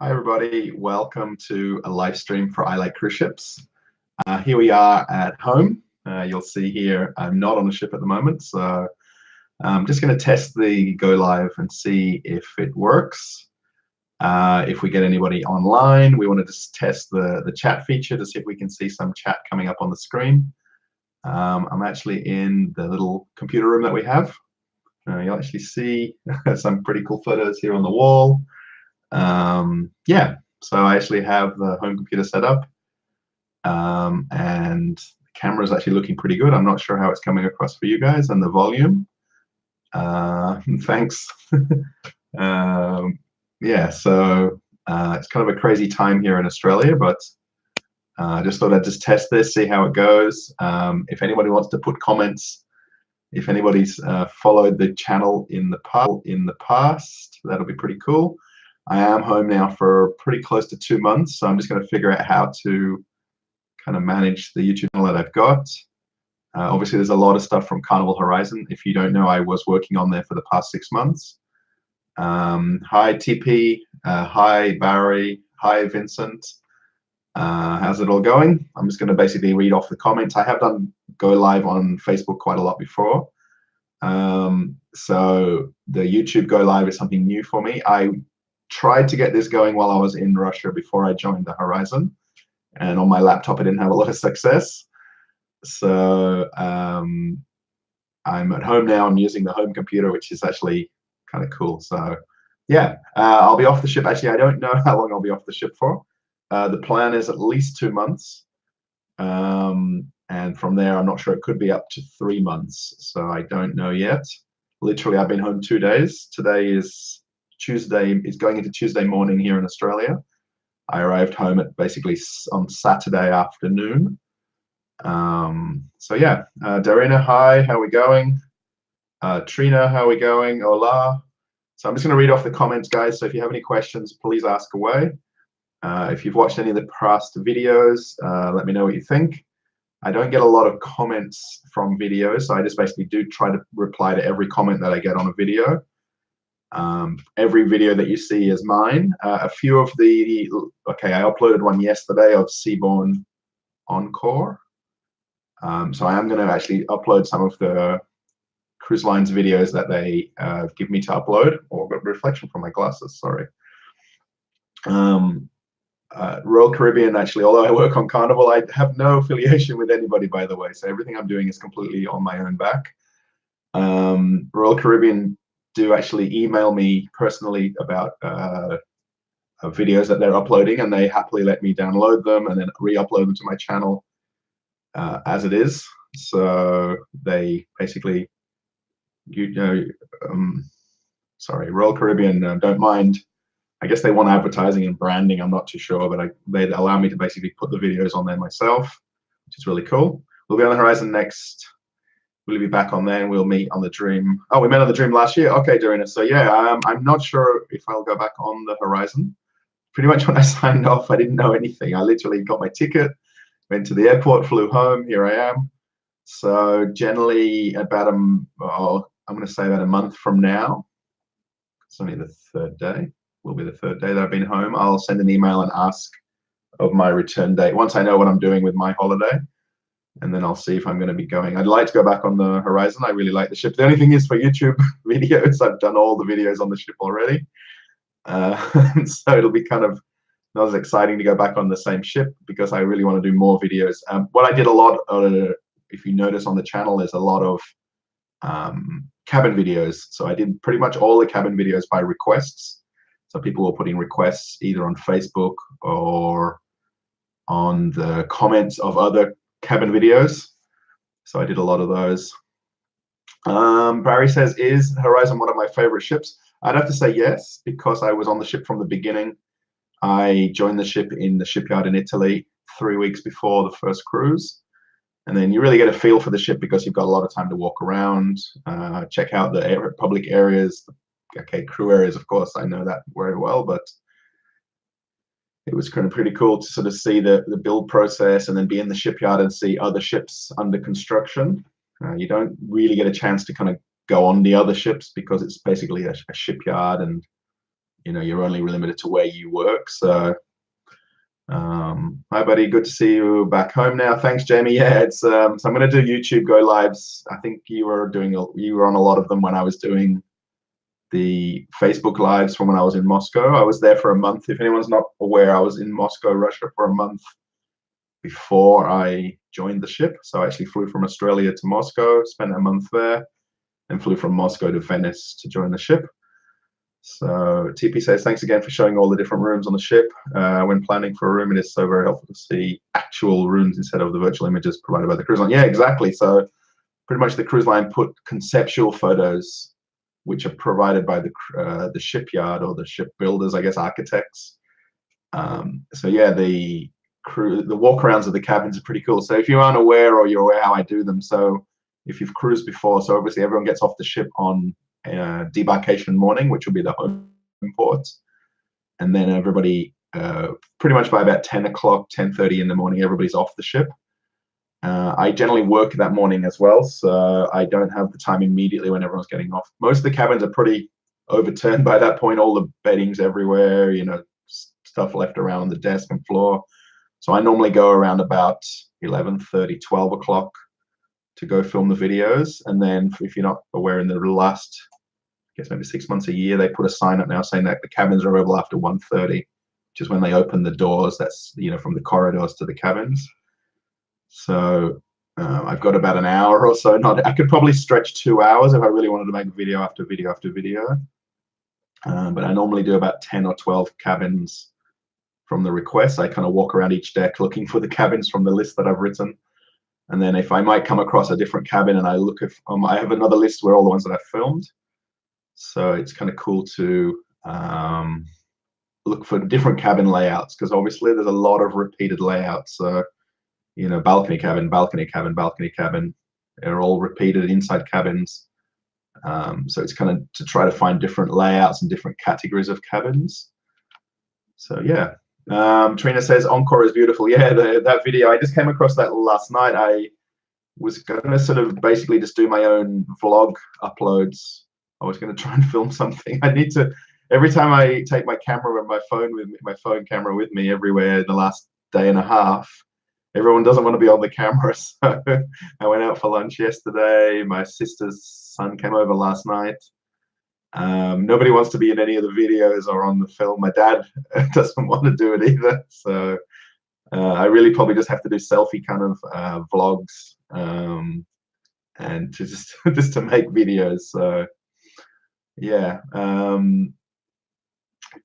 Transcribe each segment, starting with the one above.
Hi everybody, welcome to a live stream for I Like Cruise Ships. Here we are at home. You'll see here I'm not on a ship at the moment, so I'm just going to test the go live and see if it works. If we get anybody online, we want to just test the chat feature to see if we can see some chat coming up on the screen. I'm actually in the little computer room that we have. You'll actually see some pretty cool photos here on the wall. Yeah, so I actually have the home computer set up, and the camera is actually looking pretty good. I'm not sure how it's coming across for you guys, and the volume. Thanks. Yeah, so it's kind of a crazy time here in Australia, but I just thought I'd just test this, see how it goes. If anybody wants to put comments, if anybody's followed the channel in the past, that'll be pretty cool. I am home now for pretty close to 2 months, so I'm just going to figure out how to kind of manage the YouTube channel that I've got. Obviously, there's a lot of stuff from Carnival Horizon. If you don't know, I was working on there for the past 6 months. Hi, TP. Hi, Barry. Hi, Vincent. How's it all going? I'm just going to basically read off the comments. I have done go live on Facebook quite a lot before. So the YouTube go live is something new for me. I tried to get this going while I was in Russia before I joined the Horizon, and on my laptop I didn't have a lot of success. So I'm at home now. I'm using the home computer, which is actually kind of cool. So yeah, I'll be off the ship. Actually, I don't know how long I'll be off the ship for. The plan is at least 2 months, and from there I'm not sure, it could be up to 3 months, so I don't know yet. Literally, I've been home 2 days. Today is Tuesday. It's going into Tuesday morning here in Australia. I arrived home at basically on Saturday afternoon. So yeah, Darina, hi, how are we going? Trina, how are we going? Hola. So I'm just going to read off the comments, guys. So if you have any questions, please ask away. If you've watched any of the past videos, let me know what you think. I don't get a lot of comments from videos, so I just basically do try to reply to every comment that I get on a video. Every video that you see is mine. A few of the, okay, I uploaded one yesterday of Seabourn Encore. So I am going to actually upload some of the cruise lines videos that they give me to upload, or reflection from my glasses, sorry. Royal Caribbean, actually, although I work on Carnival, I have no affiliation with anybody, by the way, so everything I'm doing is completely on my own back. Royal Caribbean do actually email me personally about videos that they're uploading, and they happily let me download them and then re-upload them to my channel as it is. So they basically, sorry, Royal Caribbean don't mind. I guess they want advertising and branding, I'm not too sure, but they allow me to basically put the videos on there myself, which is really cool. We'll be on the Horizon next. We'll be back on there, and we'll meet on the Dream. Oh, we met on the Dream last year. Okay, Darina. So yeah, I'm not sure if I'll go back on the Horizon. Pretty much when I signed off, I didn't know anything. I literally got my ticket, went to the airport, flew home. Here I am. So generally, about I'm going to say about a month from now. It's only the 3rd day. Will be the 3rd day that I've been home. I'll send an email and ask of my return date once I know what I'm doing with my holiday, and then I'll see if I'm going to be going. I'd like to go back on the Horizon. I really like the ship. The only thing is, for YouTube videos, I've done all the videos on the ship already, so it'll be kind of not as exciting to go back on the same ship, because I really want to do more videos. What I did a lot, if you notice on the channel, is a lot of cabin videos. So I did pretty much all the cabin videos by requests. So people were putting requests either on Facebook or on the comments of other cabin videos. So I did a lot of those. Barry says, is Horizon one of my favorite ships? I'd have to say yes, because I was on the ship from the beginning. I joined the ship in the shipyard in Italy 3 weeks before the first cruise. And then you really get a feel for the ship because you've got a lot of time to walk around, check out the public areas. Okay, crew areas, of course, I know that very well, but it was kind of pretty cool to sort of see the build process and then be in the shipyard and see other ships under construction. You don't really get a chance to kind of go on the other ships because it's basically a shipyard, and you're only limited to where you work. So hi buddy, good to see you back home now. Thanks Jamie. Yeah, it's so I'm going to do YouTube go lives. I think you were on a lot of them when I was doing the Facebook lives from when I was in Moscow. I was there for a month. If anyone's not aware, I was in Moscow, Russia for a month before I joined the ship. So I actually flew from Australia to Moscow, spent a month there, and flew from Moscow to Venice to join the ship. So TP says, thanks again for showing all the different rooms on the ship. When planning for a room, it is so very helpful to see actual rooms instead of the virtual images provided by the cruise line. Yeah, exactly. So pretty much the cruise line put conceptual photos, which are provided by the shipyard or the shipbuilders, I guess, architects. So yeah, the walkarounds of the cabins are pretty cool. So if you aren't aware, or you're aware how I do them, so if you've cruised before, so obviously everyone gets off the ship on debarkation morning, which will be the home port, and then everybody pretty much by about 10 o'clock, 10:30 in the morning, everybody's off the ship. I generally work that morning as well, so I don't have the time immediately when everyone's getting off. Most of the cabins are pretty overturned by that point. All the bedding's everywhere, stuff left around the desk and floor. So I normally go around about 11:30, 12 o'clock to go film the videos. And then if you're not aware, in the last, I guess maybe 6 months, a year, they put a sign up now saying that the cabins are available after 1:30, which is when they open the doors. That's, from the corridors to the cabins. So I've got about an hour or so. I could probably stretch 2 hours if I really wanted to make video after video after video. But I normally do about 10 or 12 cabins from the request. I kind of walk around each deck looking for the cabins from the list that I've written. And then if I might come across a different cabin, and I look if I have another list where all the ones that I've filmed. So it's kind of cool to look for different cabin layouts, because obviously there's a lot of repeated layouts. So, balcony cabin, balcony cabin, balcony cabin. They're all repeated inside cabins. So it's kind of to try to find different layouts and different categories of cabins. So yeah. Trina says Encore is beautiful. Yeah, that video, I just came across that last night. I was gonna sort of basically just do my own vlog uploads. I was gonna try and film something. I need to, every time I take my camera and my phone camera with me everywhere in the last day and a half, everyone doesn't want to be on the camera. So I went out for lunch yesterday. My sister's son came over last night. Nobody wants to be in any of the videos or on the film. My dad doesn't want to do it either. So I really probably just have to do selfie kind of vlogs and to just to make videos. So yeah.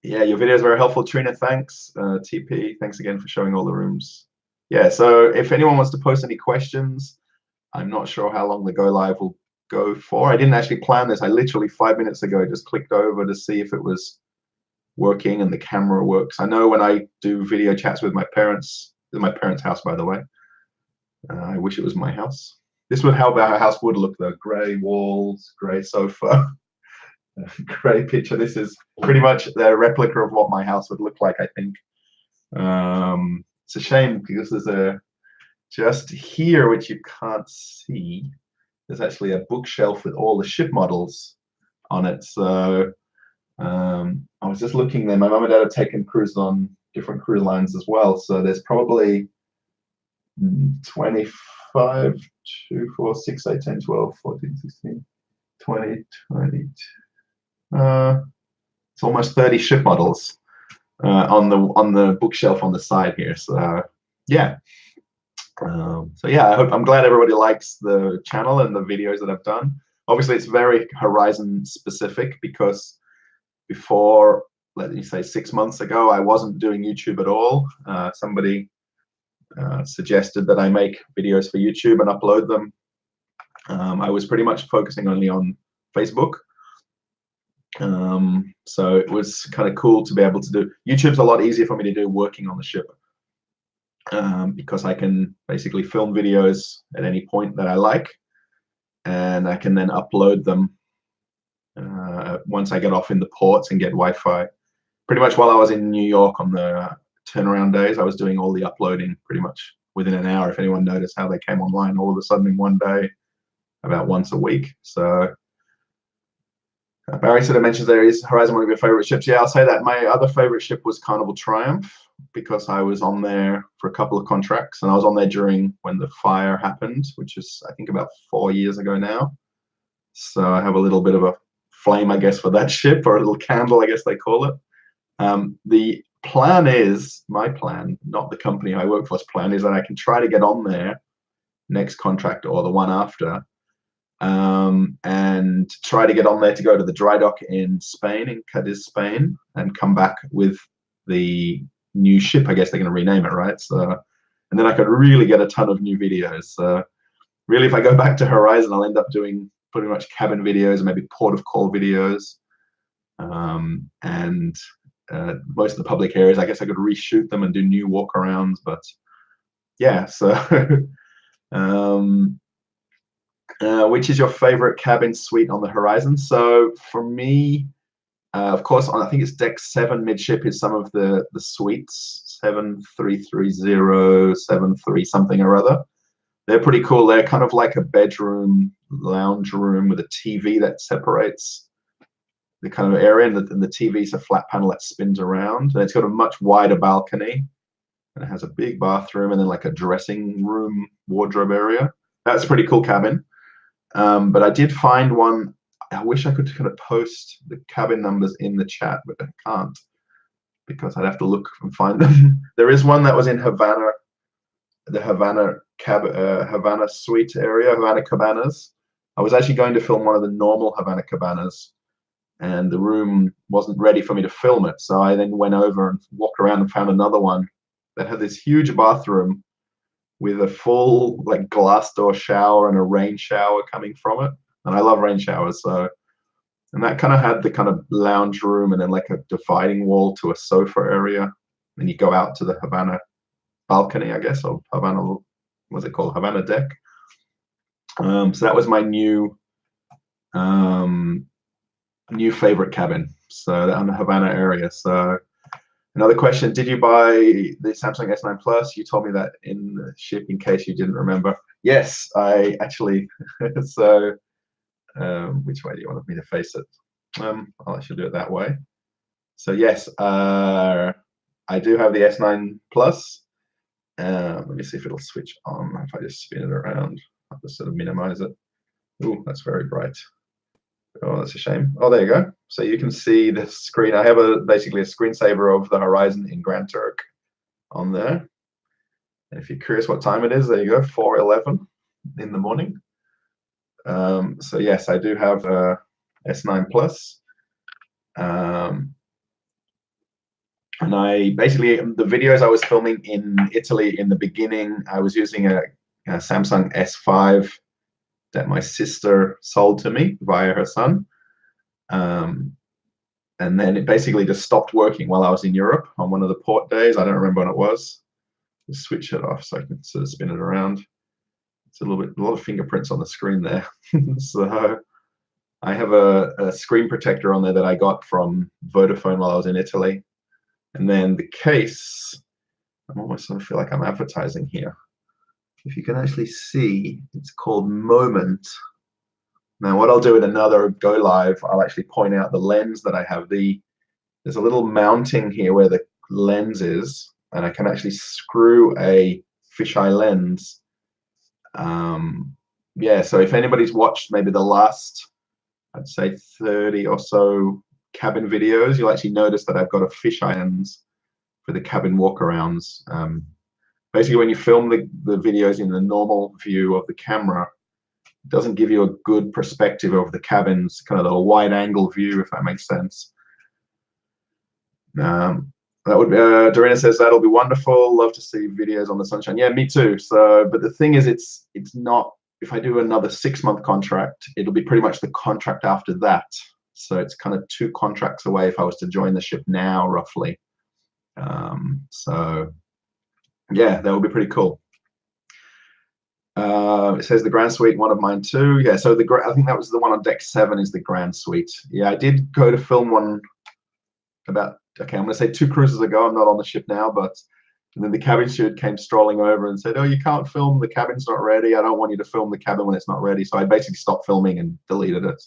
Yeah, your video is very helpful, Trina. Thanks. TP, thanks again for showing all the rooms. Yeah, so if anyone wants to post any questions, I'm not sure how long the go live will go for. I didn't actually plan this. I literally 5 minutes ago just clicked over to see if it was working and the camera works. I know when I do video chats with my parents, this is my parents' house, by the way. I wish it was my house. This would how our house would look though. Gray walls, gray sofa, gray picture. This is pretty much the replica of what my house would look like, I think. It's a shame because there's a, just here, which you can't see, there's actually a bookshelf with all the ship models on it. So I was just looking there. My mum and dad have taken cruises on different cruise lines as well. So there's probably 25, 2, 4, 6, 8, 10, 12, 14, 16, 20, 20. It's almost 30 ship models on the bookshelf on the side here. So yeah. So yeah, I'm glad everybody likes the channel and the videos that I've done. Obviously, it's very Horizon specific because before, let me say 6 months ago, I wasn't doing YouTube at all. Somebody suggested that I make videos for YouTube and upload them. I was pretty much focusing only on Facebook. So it was kind of cool to be able to do. YouTube's a lot easier for me to do working on the ship. Because I can basically film videos at any point that I like, and I can then upload them once I get off in the ports and get Wi-Fi. Pretty much while I was in New York on the turnaround days, I was doing all the uploading pretty much within an hour. If anyone noticed how they came online all of a sudden in one day, about once a week. So Barry sort of mentions there is Horizon one of your favorite ships. Yeah, I'll say that. My other favorite ship was Carnival Triumph because I was on there for a couple of contracts, and I was on there during when the fire happened, which is I think about 4 years ago now. So I have a little bit of a flame, I guess, for that ship, or a little candle, I guess they call it. The plan is, my plan, not the company I work for's plan, is that I can try to get on there next contract or the one after, and try to get on there to go to the dry dock in Spain, in Cadiz, Spain, and come back with the new ship. I guess they're going to rename it, right? So, and then I could really get a ton of new videos. So really, if I go back to Horizon, I'll end up doing pretty much cabin videos and maybe port of call videos, and most of the public areas. I guess I could reshoot them and do new walkarounds, but yeah. So which is your favorite cabin suite on the Horizon? So for me, of course, I think it's deck 7 midship is some of the suites, 7330, 73 something or other. They're pretty cool. They're kind of like a bedroom, lounge room with a TV that separates the kind of area, and the TV is a flat panel that spins around. And it's got a much wider balcony, and it has a big bathroom, and then like a dressing room, wardrobe area. That's a pretty cool cabin. But I did find one. I wish I could kind of post the cabin numbers in the chat, but I can't because I'd have to look and find them. There is one that was in Havana, the Havana suite area, Havana Cabanas. I was actually going to film one of the normal Havana Cabanas, and the room wasn't ready for me to film it. So I then went over and walked around and found another one that had this huge bathroom with a full like glass door shower and a rain shower coming from it. And I love rain showers, so, and that kind of had the kind of lounge room and then like a dividing wall to a sofa area. And you go out to the Havana balcony, I guess, or Havana, what's it called? Havana deck. So that was my new favorite cabin. So that on the Havana area. So another question, did you buy the Samsung S9 Plus? You told me that in the ship in case you didn't remember. Yes, I actually, so which way do you want me to face it? I'll actually do it that way. So yes, I do have the S9 Plus. Let me see if it'll switch on. If I just spin it around, I'll just sort of minimize it. Oh, that's very bright. Oh, that's a shame. Oh, there you go. So you can see the screen. I have basically a screensaver of the Horizon in Grand Turk on there. And if you're curious what time it is, there you go, 4:11 in the morning. So yes, I do have S9 Plus. And I basically, the videos I was filming in Italy in the beginning, I was using a Samsung S5 that my sister sold to me via her son. And then it basically just stopped working while I was in Europe on one of the port days. I don't remember when it was. Just switch it off so I can sort of spin it around. It's a lot of fingerprints on the screen there. So I have a screen protector on there that I got from Vodafone while I was in Italy. And then the case, I'm almost sort of feel like I'm advertising here. If you can actually see, it's called Moment. Now what I'll do in another go live, I'll actually point out the lens that I have. There's a little mounting here where the lens is, and I can actually screw a fisheye lens. Yeah, so if anybody's watched maybe the last, I'd say 30 or so cabin videos, you'll actually notice that I've got a fisheye lens for the cabin walkarounds. Basically, when you film the videos in the normal view of the camera, it doesn't give you a good perspective of the cabins, kind of a wide angle view, if that makes sense. That would be, Dorina says that'll be wonderful. Love to see videos on the sunshine. Yeah, me too. So, but the thing is, it's not. If I do another 6-month contract, it'll be pretty much the contract after that. So it's kind of 2 contracts away if I was to join the ship now, roughly. So yeah, that would be pretty cool. It says the Grand Suite, one of mine too. Yeah, so I think that was the one on deck 7 is the Grand Suite. Yeah, I did go to film one about, okay, I'm going to say 2 cruises ago. I'm not on the ship now, but and then the cabin steward came strolling over and said, oh, you can't film, the cabin's not ready. I don't want you to film the cabin when it's not ready. So I basically stopped filming and deleted it.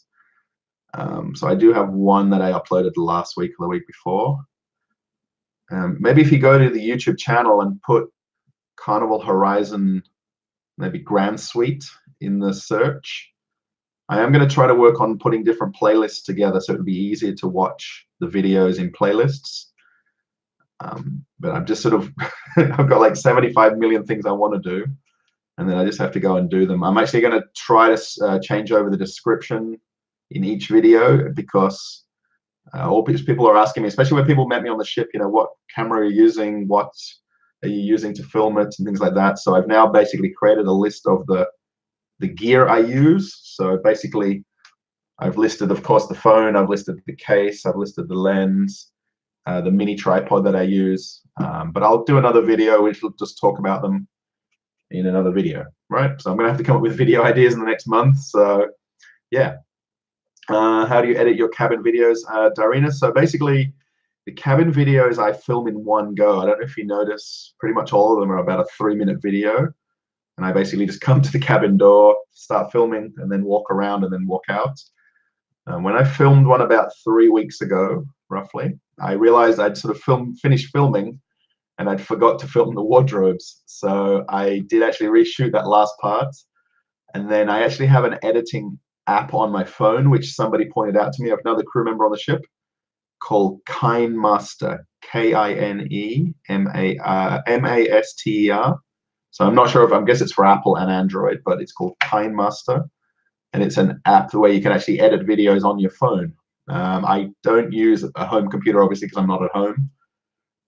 So I do have one that I uploaded last week or the week before. Maybe if you go to the YouTube channel and put Carnival Horizon, maybe Grand Suite in the search, I am going to try to work on putting different playlists together so it'll be easier to watch the videos in playlists. But I'm just sort of, I've got like 75 million things I want to do, and then I just have to go and do them. I'm actually going to try to change over the description in each video, because all people are asking me, especially when people met me on the ship, you know, what camera are you using, what are you using to film it, and things like that. So I've now basically created a list of the gear I use. So basically, I've listed, of course, the phone, I've listed the case, I've listed the lens, the mini tripod that I use. But I'll do another video which will just talk about them in another video, right? So I'm going to have to come up with video ideas in the next month. So yeah. How do you edit your cabin videos, Darina? So basically, the cabin videos I film in one go. I don't know if you notice, pretty much all of them are about a 3-minute video. And I basically just come to the cabin door, start filming, and then walk around and then walk out. When I filmed one about 3 weeks ago, roughly, I realized I'd sort of finished filming and I'd forgot to film the wardrobes. So I did actually reshoot that last part. And then I actually have an editing app on my phone, which somebody pointed out to me, another crew member on the ship, called KineMaster, KineMaster. So I'm not sure if, I guess it's for Apple and Android, but it's called KineMaster. And it's an app where you can actually edit videos on your phone. I don't use a home computer, obviously, because I'm not at home.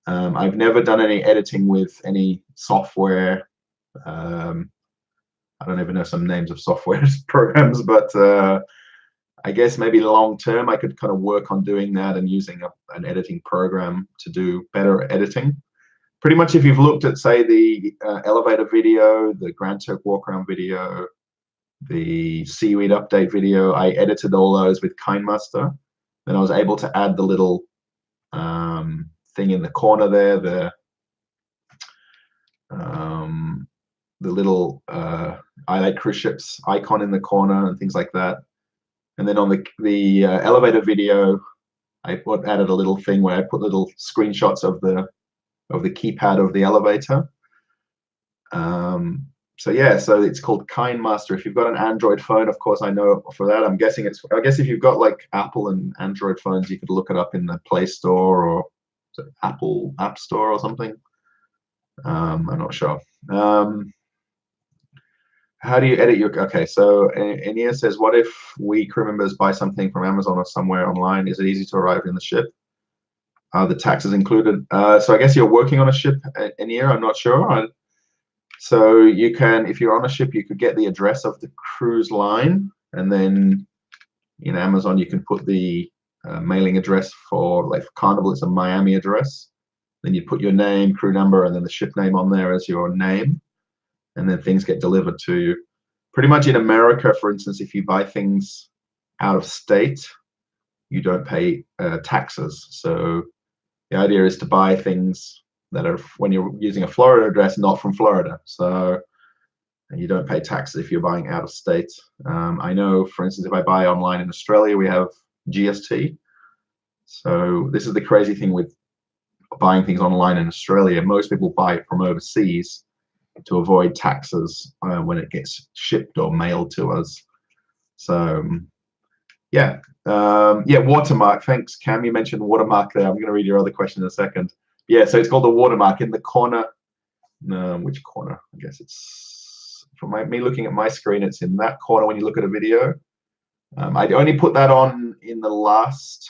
I've never done any editing with any software. I don't even know some names of software programs, but I guess maybe long term I could kind of work on doing that and using an editing program to do better editing. Pretty much if you've looked at, say, the elevator video, the Grand Turk walk around video, the seaweed update video, I edited all those with KineMaster. Then I was able to add the little thing in the corner there, the little I like cruise ships icon in the corner and things like that. And then on the elevator video, I added a little thing where I put little screenshots of the keypad of the elevator. So yeah, so it's called KineMaster. If you've got an Android phone, of course, I know for that. I guess if you've got like Apple and Android phones, you could look it up in the Play Store or Apple App Store or something. I'm not sure. How do you edit your, okay, so Ania says, what if we crew members buy something from Amazon or somewhere online? Is it easy to arrive in the ship? Are the taxes included? So I guess you're working on a ship, Ania, I'm not sure. So you can, if you're on a ship, you could get the address of the cruise line, and then in Amazon you can put the mailing address for, like for Carnival, it's a Miami address. Then you put your name, crew number, and then the ship name on there as your name. And then things get delivered to you. Pretty much in America, for instance, if you buy things out of state, you don't pay taxes. So the idea is to buy things that are, when you're using a Florida address, not from Florida. So you don't pay taxes if you're buying out of state. I know, for instance, if I buy online in Australia, we have GST. So this is the crazy thing with buying things online in Australia. Most people buy it from overseas to avoid taxes when it gets shipped or mailed to us. So yeah, watermark. Thanks, Cam. You mentioned watermark there. I'm going to read your other question in a second. Yeah, so it's called the watermark in the corner. Which corner? I guess it's, from me looking at my screen, it's in that corner when you look at a video. I only put that on in the last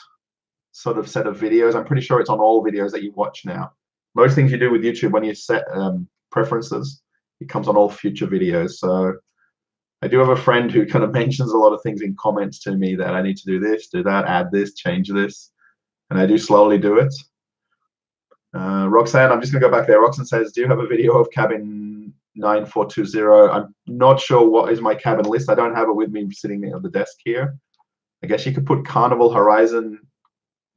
sort of set of videos. I'm pretty sure it's on all videos that you watch now. Most things you do with YouTube, when you set preferences, it comes on all future videos. So I do have a friend who kind of mentions a lot of things in comments to me that I need to do this, do that, add this, change this, and I do slowly do it. Roxanne, I'm just gonna go back there. Roxanne says, do you have a video of cabin 9420? I'm not sure what is my cabin list. I don't have it with me sitting at the desk here. I guess you could put Carnival Horizon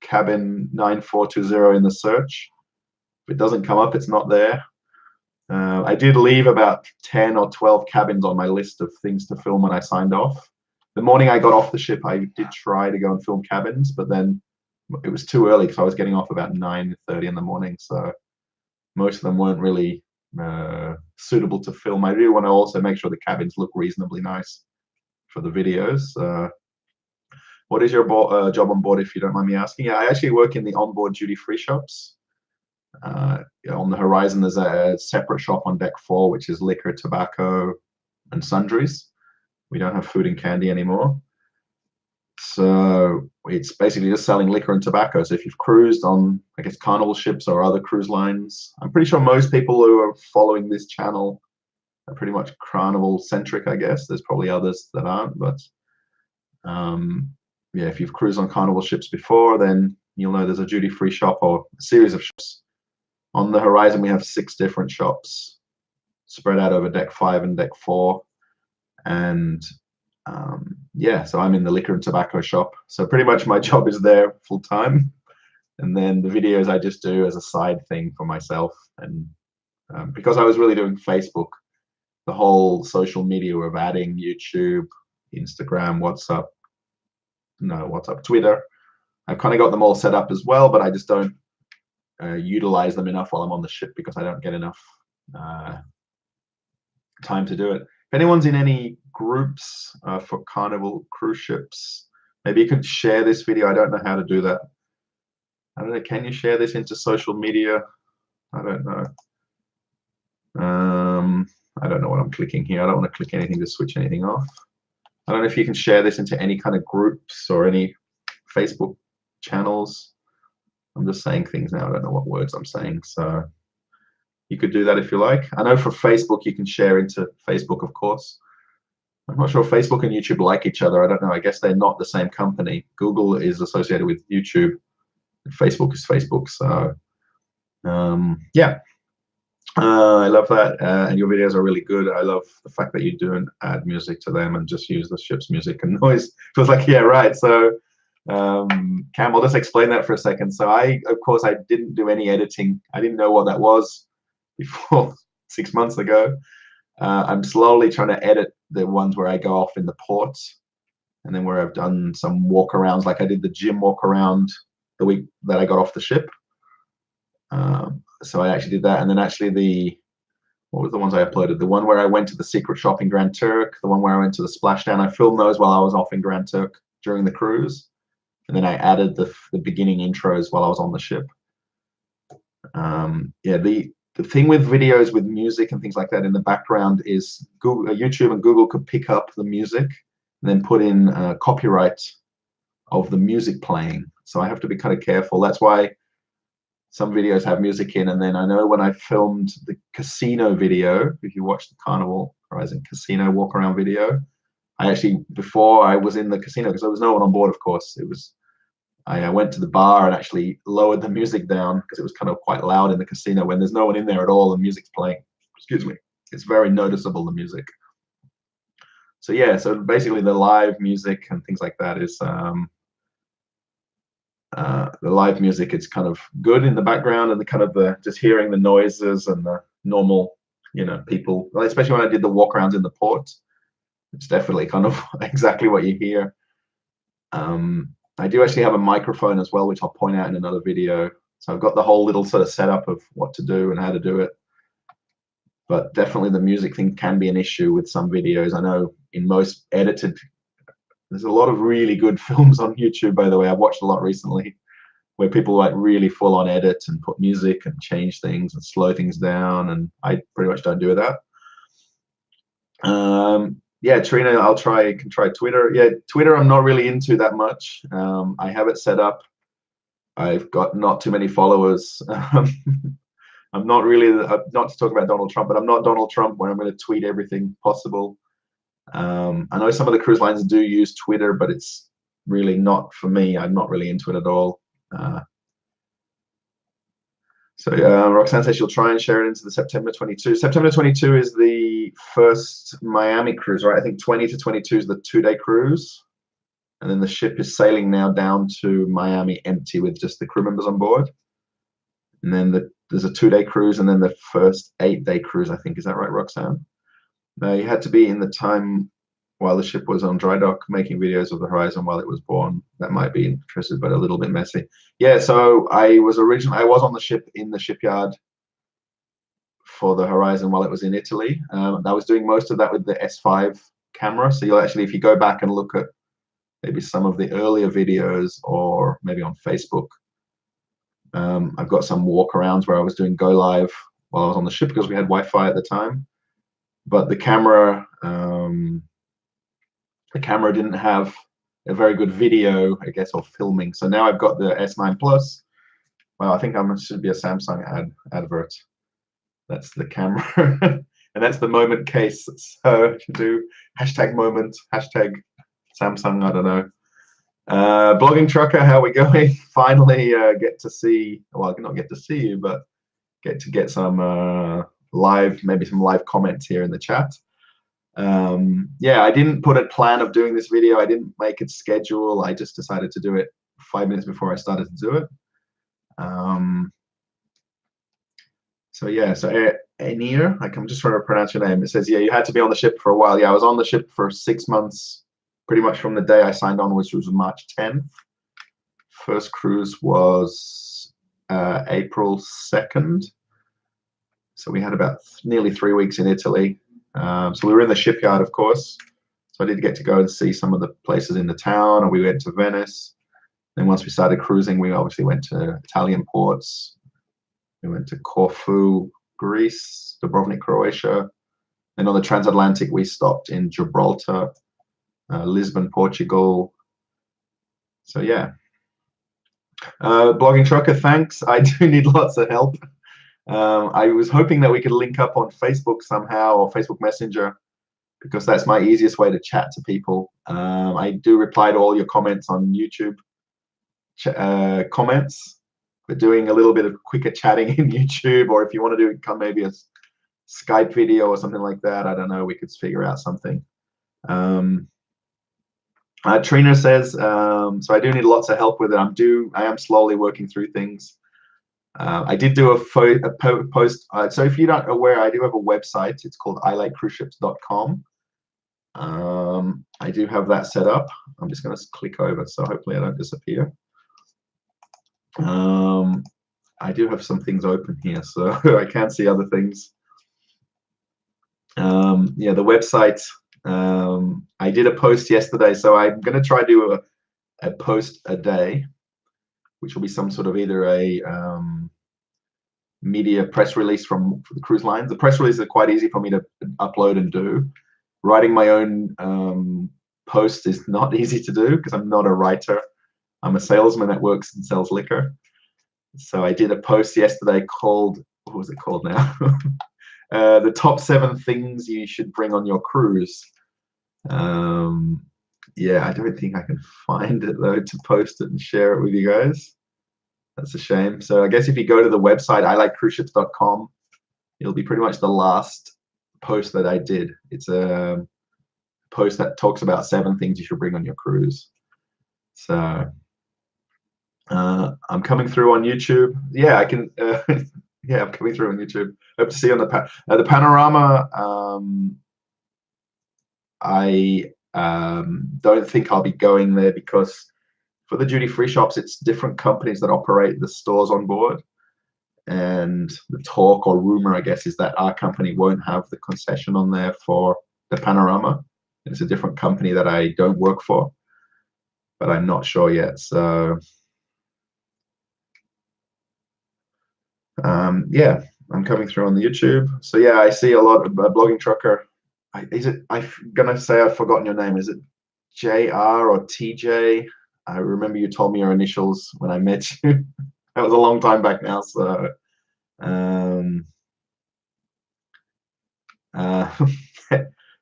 cabin 9420 in the search. If it doesn't come up, it's not there. I did leave about 10 or 12 cabins on my list of things to film when I signed off. The morning I got off the ship, I did try to go and film cabins, but then it was too early because I was getting off about 9:30 in the morning. So most of them weren't really suitable to film. I really want to also make sure the cabins look reasonably nice for the videos. What is your job on board, if you don't mind me asking? Yeah, I actually work in the onboard duty-free shops. On the horizon, there's a separate shop on deck 4, which is liquor, tobacco, and sundries. We don't have food and candy anymore. So it's basically just selling liquor and tobacco. So if you've cruised on, I guess, Carnival ships or other cruise lines, I'm pretty sure most people who are following this channel are pretty much Carnival centric, I guess. There's probably others that aren't, but yeah, if you've cruised on Carnival ships before, then you'll know there's a duty-free shop or a series of shops. On the horizon, we have 6 different shops spread out over deck 5 and deck 4. And yeah, so I'm in the liquor and tobacco shop. So pretty much my job is there full time. And then the videos I just do as a side thing for myself. And because I was really doing Facebook, the whole social media of adding YouTube, Instagram, Twitter, I've kind of got them all set up as well, but I just don't utilize them enough while I'm on the ship because I don't get enough time to do it. If anyone's in any groups for Carnival cruise ships, maybe you could share this video. I don't know how to do that. I don't know. Can you share this into social media? I don't know. I don't know what I'm clicking here. I don't want to click anything to switch anything off. I don't know if you can share this into any kind of groups or any Facebook channels. I'm just saying things now. I don't know what words I'm saying. So you could do that if you like. I know for Facebook, you can share into Facebook, of course. I'm not sure if Facebook and YouTube like each other. I don't know. I guess they're not the same company. Google is associated with YouTube, and Facebook is Facebook. So yeah, I love that. And your videos are really good. I love the fact that you do and add music to them and just use the ship's music and noise. Feels like, yeah, right. So Cam, I'll just explain that for a second. So of course, I didn't do any editing. I didn't know what that was before 6 months ago. I'm slowly trying to edit the ones where I go off in the port and then where I've done some walk-arounds, like I did the gym walk-around the week that I got off the ship. So I actually did that. And then actually what were the ones I uploaded? The one where I went to the secret shop in Grand Turk, the one where I went to the splashdown. I filmed those while I was off in Grand Turk during the cruise. And then I added the beginning intros while I was on the ship. Yeah, the thing with videos with music and things like that in the background is YouTube and Google could pick up the music and then put in copyright of the music playing. So I have to be kind of careful. That's why some videos have music in. And then I know when I filmed the casino video, if you watch the Carnival Horizon casino walk around video, I actually, before I was in the casino, because there was no one on board, of course, I went to the bar and actually lowered the music down because it was kind of quite loud in the casino when there's no one in there at all and music's playing. Excuse me. It's very noticeable, the music. So yeah, so basically the live music and things like that is the live music. It's kind of good in the background and the kind of just hearing the noises and the normal, people, especially when I did the walk arounds in the port. It's definitely kind of exactly what you hear. I do actually have a microphone as well, which I'll point out in another video. So I've got the whole little sort of setup of what to do and how to do it. But definitely the music thing can be an issue with some videos. I know in most edited, there's a lot of really good films on YouTube, by the way. I've watched a lot recently where people like really full on edit and put music and change things and slow things down. And I pretty much don't do that. Yeah, Trina, can try Twitter. Yeah, Twitter I'm not really into that much. I have it set up. I've got not too many followers. I'm not really, not to talk about Donald Trump, but I'm not Donald Trump where I'm going to tweet everything possible. I know some of the cruise lines do use Twitter, but it's really not for me. I'm not really into it at all. So Roxanne says she'll try and share it into the September 22. September 22 is the first Miami cruise, right? I think 20 to 22 is the 2-day cruise. And then the ship is sailing now down to Miami empty with just the crew members on board. And then there's a 2-day cruise and then the first 8-day cruise, I think. Is that right, Roxanne? No, you had to be in the time. while the ship was on dry dock, making videos of the Horizon while it was born. That might be interesting, but a little bit messy. Yeah, so I was on the ship in the shipyard for the Horizon while it was in Italy. I was doing most of that with the S5 camera. So you'll actually, if you go back and look at maybe some of the earlier videos or maybe on Facebook, I've got some walkarounds where I was doing go live while I was on the ship because we had Wi-Fi at the time. But the camera didn't have a very good video, I guess, or filming. So now I've got the S9 Plus. Well, I think should be a Samsung advert. That's the camera, and that's the moment case. So to do #moment, #Samsung, I don't know. Blogging Trucker, how are we going? Finally get to see, well, not get to see you, but get some maybe some live comments here in the chat. Yeah, I didn't put a plan of doing this video. I didn't make it schedule. I just decided to do it 5 minutes before I started to do it. So yeah, so Anir, I'm just trying to pronounce your name. It says, yeah, you had to be on the ship for a while. Yeah, I was on the ship for 6 months, pretty much from the day I signed on, which was March 10th. First cruise was April 2nd. So we had about nearly 3 weeks in Italy. So we were in the shipyard, of course. So I did get to go and see some of the places in the town, and we went to Venice. Then once we started cruising, we obviously went to Italian ports. We went to Corfu, Greece, Dubrovnik, Croatia. Then on the transatlantic, we stopped in Gibraltar, Lisbon, Portugal. So yeah. Blogging Trucker, thanks. I do need lots of help. I was hoping that we could link up on Facebook somehow, or Facebook Messenger, because that's my easiest way to chat to people. I do reply to all your comments on YouTube comments. We're doing a little bit of quicker chatting in YouTube, or if you want to do maybe a Skype video or something like that, I don't know, we could figure out something. Trina says, so I do need lots of help with it. I am slowly working through things. I did do a post. So if you're not aware, I do have a website. It's called ilikecruiseships.com. I do have that set up. I'm just going to click over, so hopefully I don't disappear. I do have some things open here, so I can't see other things. Yeah, the website. I did a post yesterday, so I'm going to try to do a post a day, which will be some sort of either a media press release for the cruise lines. The press releases are quite easy for me to upload and do. Writing my own post is not easy to do because I'm not a writer. I'm a salesman that works and sells liquor. So I did a post yesterday called, what was it called now? The top 7 things you should bring on your cruise. Yeah, I don't think I can find it though to post it and share it with you guys. That's a shame. So I guess if you go to the website, ilikecruiseships.com, it'll be pretty much the last post that I did. It's a post that talks about 7 things you should bring on your cruise. So I'm coming through on YouTube. Yeah, I can. Yeah, I'm coming through on YouTube. Hope to see you on the panorama. I don't think I'll be going there because for the duty-free shops, it's different companies that operate the stores on board. And the talk or rumor, I guess, is that our company won't have the concession on there for the panorama. It's a different company that I don't work for, but I'm not sure yet. So yeah, I'm coming through on the YouTube. So yeah, I see a lot of Blogging Trucker. I'm gonna say I've forgotten your name. Is it JR or TJ? I remember you told me your initials when I met you. That was a long time back now. So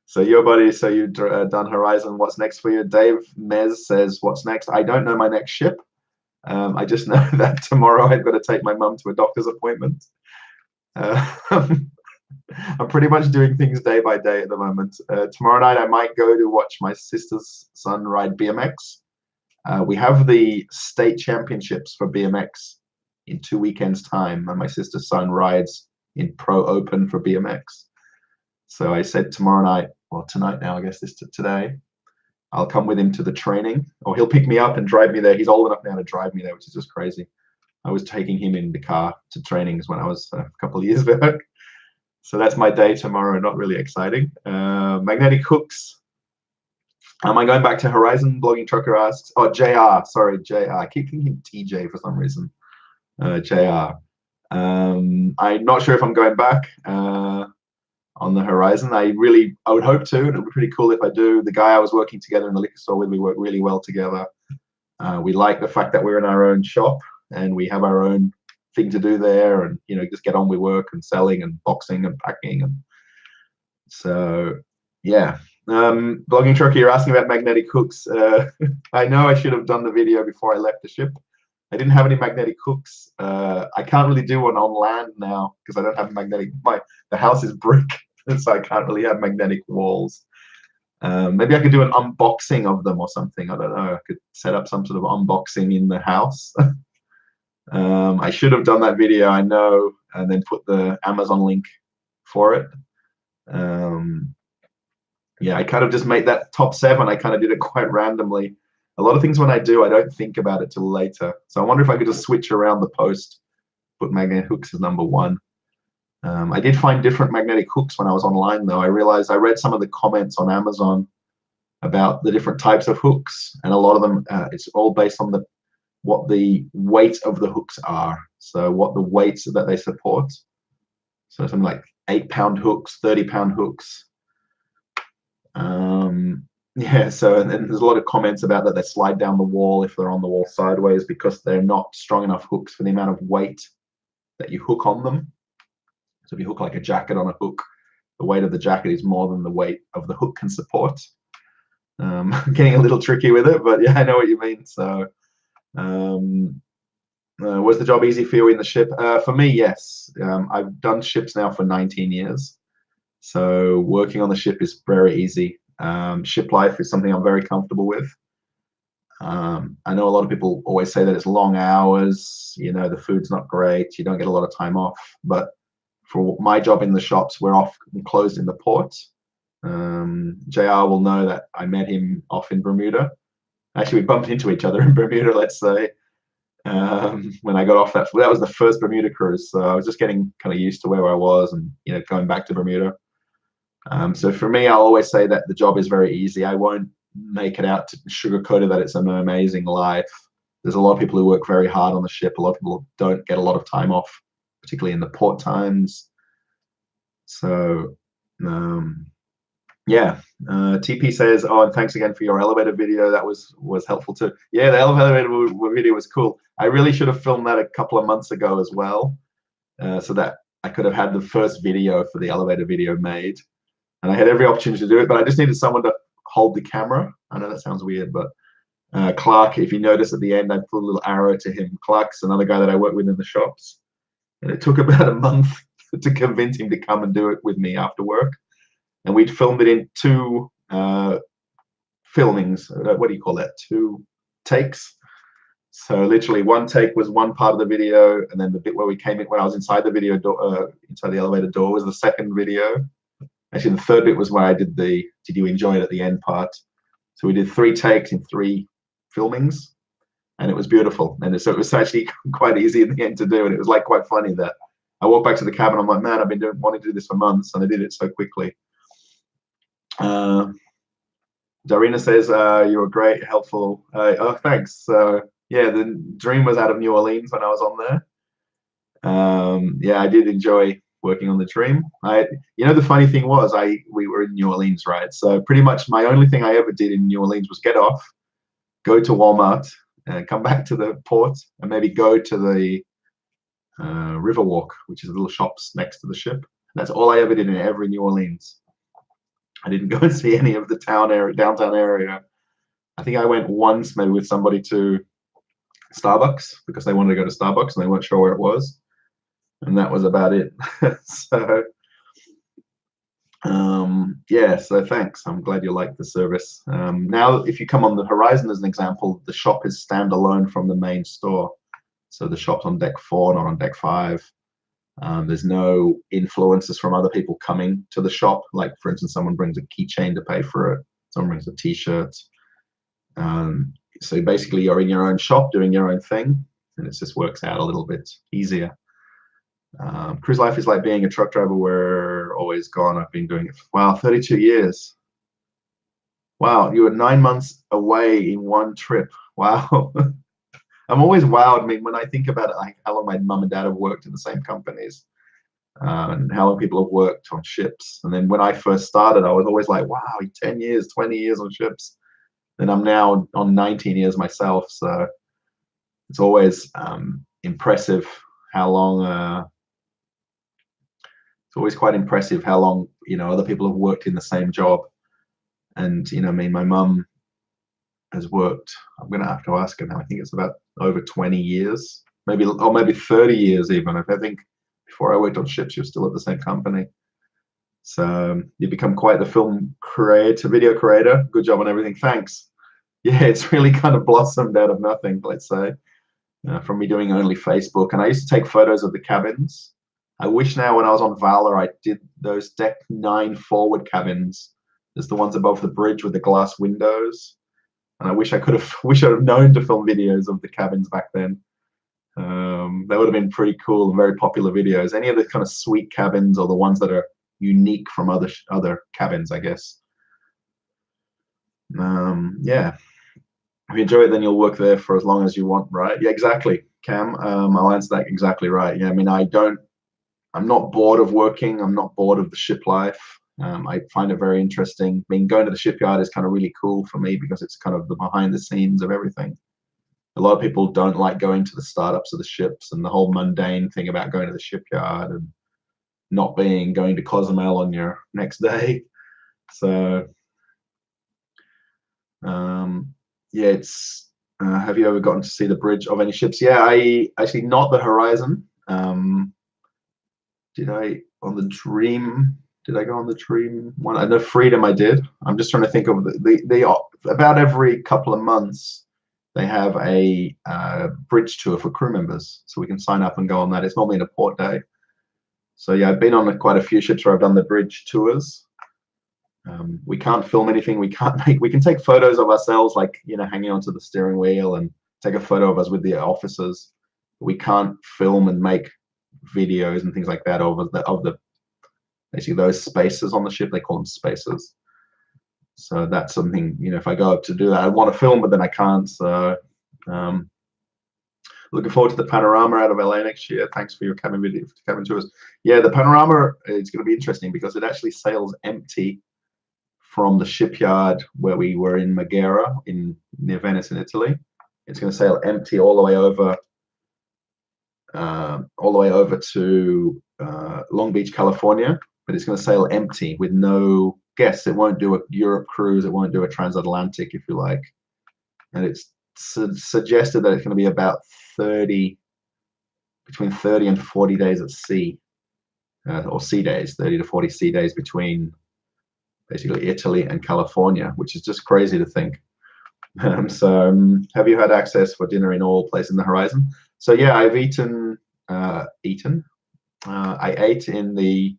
so your buddy, so you've done Horizon. What's next for you? Dave Mez says, what's next? I don't know my next ship. I just know that tomorrow I've got to take my mum to a doctor's appointment. I'm pretty much doing things day by day at the moment. Tomorrow night I might go to watch my sister's son ride BMX. We have the state championships for BMX in 2 weekends' time, and my sister's son rides in Pro Open for BMX. So I said tomorrow night well, tonight now, I guess today, I'll come with him to the training, or he'll pick me up and drive me there. He's old enough now to drive me there, which is just crazy. I was taking him in the car to trainings when I was a couple of years back. So that's my day tomorrow. Not really exciting. Magnetic hooks. Am I going back to Horizon? Blogging Trucker asks. Oh, JR. Sorry, JR. I keep thinking TJ for some reason. JR. I'm not sure if I'm going back on the Horizon. I would hope to, and it would be pretty cool if I do. The guy I was working together in the liquor store with, we work really well together. We like the fact that we're in our own shop and we have our own thing to do there, and just get on with work and selling and boxing and packing. And so yeah. Blogging Trucker, you're asking about magnetic hooks. I know I should have done the video before I left the ship. I didn't have any magnetic hooks. I can't really do one on land now because I don't have magnetic. The house is brick, so I can't really have magnetic walls. Maybe I could do an unboxing of them or something. I don't know. I could set up some sort of unboxing in the house. I should have done that video, I know, and then put the Amazon link for it. Yeah, I kind of just made that top 7. I kind of did it quite randomly. A lot of things when I do, I don't think about it till later. So I wonder if I could just switch around the post, put magnetic hooks as number 1. I did find different magnetic hooks when I was online, though. I realized I read some of the comments on Amazon about the different types of hooks, and a lot of them, it's all based on what the weight of the hooks are. So what the weights that they support. So something like 8-pound hooks, 30-pound hooks. Yeah, so and there's a lot of comments about that they slide down the wall if they're on the wall sideways because they're not strong enough hooks for the amount of weight that you hook on them. So if you hook like a jacket on a hook, the weight of the jacket is more than the weight of the hook can support. Getting a little tricky with it, but yeah, I know what you mean. So was the job easy for you in the ship? For me, yes. I've done ships now for 19 years. So working on the ship is very easy. Ship life is something I'm very comfortable with. I know a lot of people always say that it's long hours, the food's not great, you don't get a lot of time off. But for my job in the shops, we're often closed in the port. JR will know that I met him off in Bermuda. Actually, we bumped into each other in Bermuda, let's say, when I got off that was the first Bermuda cruise. So I was just getting kind of used to where I was and, going back to Bermuda. So for me, I'll always say that the job is very easy. I won't make it out to sugarcoat it that it's an amazing life. There's a lot of people who work very hard on the ship. A lot of people don't get a lot of time off, particularly in the port times. So yeah, TP says, oh, and thanks again for your elevator video. That was helpful too. Yeah, the elevator video was cool. I really should have filmed that a couple of months ago as well, so that I could have had the first video for the elevator video made. And I had every opportunity to do it, but I just needed someone to hold the camera. I know that sounds weird, but Clark, if you notice at the end, I put a little arrow to him. Clark's another guy that I work with in the shops. And it took about a month to convince him to come and do it with me after work. And we'd filmed it in 2 filmings. What do you call that? 2 takes. So literally 1 take was one part of the video, and then the bit where we came in when I was inside the video door, inside the elevator door, was the second video. Actually, the third bit was where I did the "Did you enjoy it?" at the end part. So we did 3 takes in 3 filmings, and it was beautiful. And so it was actually quite easy in the end to do, and it was like quite funny that I walked back to the cabin. I'm like, man, I've been wanting to do this for months, and I did it so quickly. Darina says you were great, helpful. Oh, thanks. Yeah, the Dream was out of New Orleans when I was on there. Yeah, I did enjoy working on the Dream. The funny thing was, we were in New Orleans, right? So pretty much my only thing I ever did in New Orleans was get off, go to Walmart, come back to the port, and maybe go to the Riverwalk, which is the little shops next to the ship. That's all I ever did in every New Orleans. I didn't go and see any of the downtown area. I think I went once, maybe with somebody to Starbucks because they wanted to go to Starbucks and they weren't sure where it was. And that was about it. So, yeah, so thanks. I'm glad you liked the service. Now, if you come on the Horizon as an example, the shop is standalone from the main store. So the shop's on deck 4, not on deck 5. There's no influences from other people coming to the shop. Like, for instance, someone brings a keychain to pay for it. Someone brings a t-shirt. So basically, you're in your own shop doing your own thing, and it just works out a little bit easier. Cruise life is like being a truck driver. We're always gone. I've been doing it for, wow, 32 years. Wow, you were 9 months away in one trip. Wow. I'm always wowed. I mean, when I think about it, like how long my mum and dad have worked in the same companies, and how long people have worked on ships. And then when I first started, I was always like, wow, 10 years, 20 years on ships. And I'm now on 19 years myself. So it's always impressive how long, it's always quite impressive how long, other people have worked in the same job. And, I mean, my mum has worked, I'm going to have to ask her now, I think it's about over 20 years, maybe 30 years even. I think before I worked on ships, she was still at the same company. So you become quite the film creator, video creator. Good job on everything. Thanks. Yeah, it's really kind of blossomed out of nothing, let's say, from me doing only Facebook. And I used to take photos of the cabins. I wish now when I was on Valor, I did those Deck 9 forward cabins. There's the ones above the bridge with the glass windows. And I wish I'd have known to film videos of the cabins back then. That would have been pretty cool and very popular videos. Any of the kind of sweet cabins or the ones that are unique from other cabins, I guess. Yeah. If you enjoy it, then you'll work there for as long as you want, right? Yeah, exactly, Cam. I'll answer that exactly right. Yeah, I mean, I'm not bored of working. I'm not bored of the ship life. I find it very interesting. I mean, going to the shipyard is kind of really cool for me because it's kind of the behind the scenes of everything. A lot of people don't like going to the startups of the ships and the whole mundane thing about going to the shipyard and not going to Cozumel on your next day. So, yeah, it's. Have you ever gotten to see the bridge of any ships? Yeah, I actually not the Horizon. Did I on the Dream? Did I go on the Dream one? I know Freedom I did. I'm just trying to think of the about every couple of months they have a bridge tour for crew members, so we can sign up and go on that. It's normally in a port day. So yeah, I've been on quite a few ships where I've done the bridge tours. We can't film anything. We can take photos of ourselves, like hanging onto the steering wheel, and take a photo of us with the officers. We can't film and make videos and things like that of the basically those spaces on the ship. They call them spaces. So that's something, if I go up to do that, I want to film, but then I can't. So looking forward to the panorama out of LA next year. Thanks for your cabin tours. Yeah, the panorama is going to be interesting because it actually sails empty from the shipyard where we were in Marghera near Venice in Italy. It's going to sail empty all the way over to Long Beach, California, but it's going to sail empty with no guests. It won't do a Europe cruise. It won't do a transatlantic, if you like. And it's suggested that it's going to be about between 30 and 40 days at sea, or sea days, 30 to 40 sea days between basically Italy and California, which is just crazy to think. Have you had access for dinner in all places in the Horizon? So yeah, I've eaten. I ate in the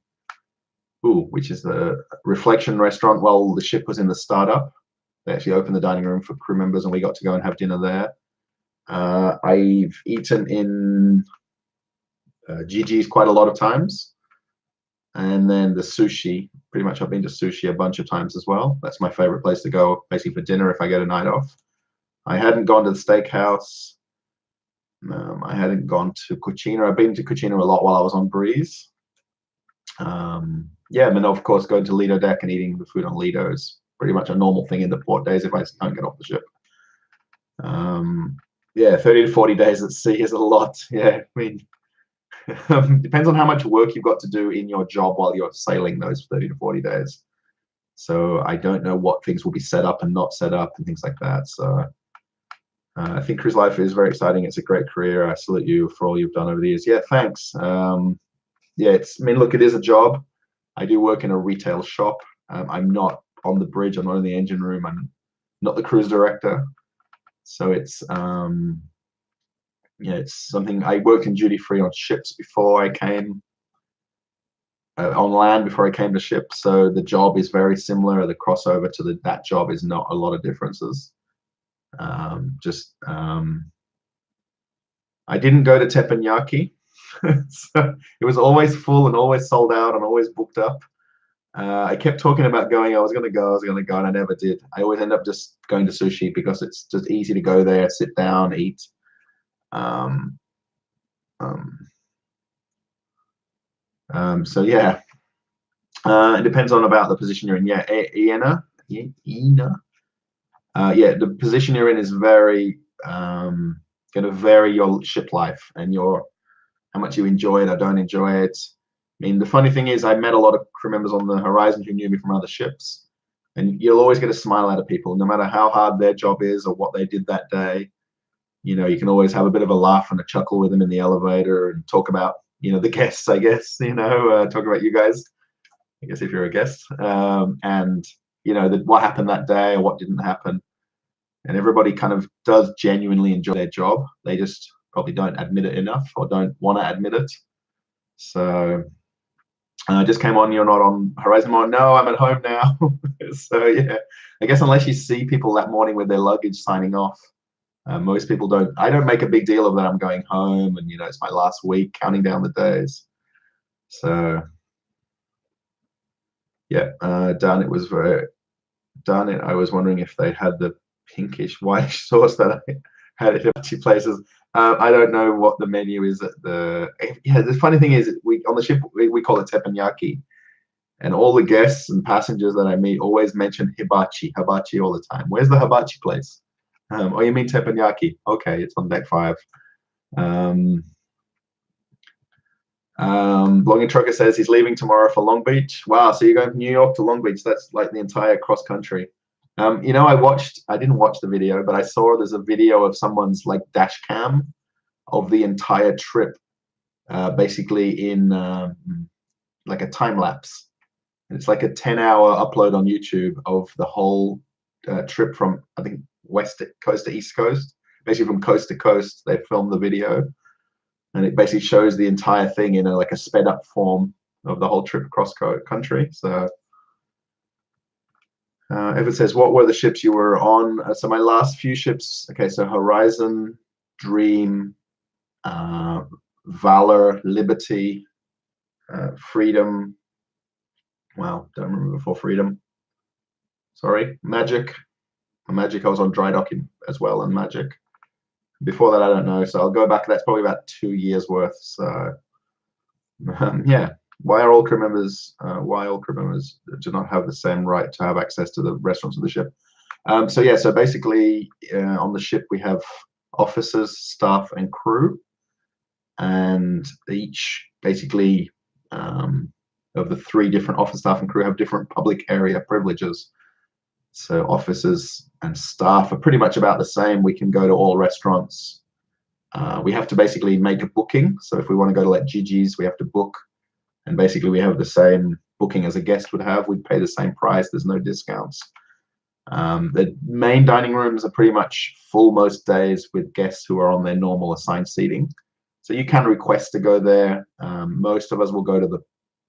which is the Reflection restaurant while the ship was in the startup. They actually opened the dining room for crew members, and we got to go and have dinner there. I've eaten in Gigi's quite a lot of times, and then the sushi. Pretty much, I've been to sushi a bunch of times as well. That's my favorite place to go, basically for dinner if I get a night off. I hadn't gone to the steakhouse. I hadn't gone to Cucina. I've been to Cucina a lot while I was on Breeze. Yeah, and then of course going to Lido Deck and eating the food on Lido is pretty much a normal thing in the port days if I can't get off the ship. Yeah, 30 to 40 days at sea is a lot. Yeah, I mean, depends on how much work you've got to do in your job while you're sailing those 30 to 40 days. So I don't know what things will be set up and not set up and things like that. So I think cruise life is very exciting. It's a great career. I salute you for all you've done over the years. Yeah, thanks. Yeah, I mean, look, it is a job. I do work in a retail shop. I'm not on the bridge. I'm not in the engine room. I'm not the cruise director. So it's Yeah, it's something. I worked in duty free on ships before I came on land before I came to ships, so the job is very similar. The crossover to that job is not a lot of differences. Just I didn't go to teppanyaki, so it was always full and always sold out and always booked up. I kept talking about going. I was going to go. I was going to go, and I never did. I always end up just going to sushi because it's just easy to go there, sit down, eat. Um, um, so yeah, it depends on about the position you're in. Yeah, Ina. Yeah, the position you're in is very going to vary your ship life and your how much you enjoy it or don't enjoy it. I mean, the funny thing is, I met a lot of crew members on the Horizon who knew me from other ships, and you'll always get a smile out of people, no matter how hard their job is or what they did that day. You know, you can always have a bit of a laugh and a chuckle with them in the elevator and talk about, you know, the guests, I guess, you know, talk about you guys, I guess, if you're a guest, and, you know, what happened that day or what didn't happen. And everybody kind of does genuinely enjoy their job. They just probably don't admit it enough or don't want to admit it. So just came on. You're not on Horizon Mode. No, I'm at home now. So yeah, I guess unless you see people that morning with their luggage signing off, most people don't. I don't make a big deal of that. I'm going home, and you know it's my last week, counting down the days. So yeah, done. It was very done. It. I was wondering if they had the pinkish whitish sauce that I had at hibachi places. I don't know what the menu is at the. Yeah, the funny thing is, we on the ship we call it teppanyaki, and all the guests and passengers that I meet always mention hibachi all the time. Where's the hibachi place? Oh, you mean teppanyaki? Okay, it's on deck 5. Um, Longing Trucker says he's leaving tomorrow for Long Beach. Wow, so you're going from New York to Long Beach? That's like the entire cross country. You know, I didn't watch the video, but I saw there's a video of someone's like dash cam of the entire trip, basically in like a time lapse. It's like a 10-hour upload on YouTube of the whole trip from, I think, west coast to east coast, basically from coast to coast. They filmed the video, and it basically shows the entire thing in like a sped up form of the whole trip across country. So Evan says, what were the ships you were on? So my last few ships, okay, so Horizon, Dream, Valor, Liberty, Freedom. Wow, don't remember before Freedom. Sorry, Magic. Magic, I was on dry docking as well, and Magic. Before that, I don't know. So I'll go back. That's probably about 2 years worth. So yeah, why all crew members do not have the same right to have access to the restaurants of the ship? So yeah, so basically on the ship we have officers, staff, and crew, and each basically of the 3 different office, staff, and crew have different public area privileges. So officers and staff are pretty much about the same. We can go to all restaurants. We have to basically make a booking. So if we want to go to like Gigi's, we have to book. And basically we have the same booking as a guest would have. We'd pay the same price. There's no discounts. The main dining rooms are pretty much full most days with guests who are on their normal assigned seating. So you can request to go there. Most of us will go to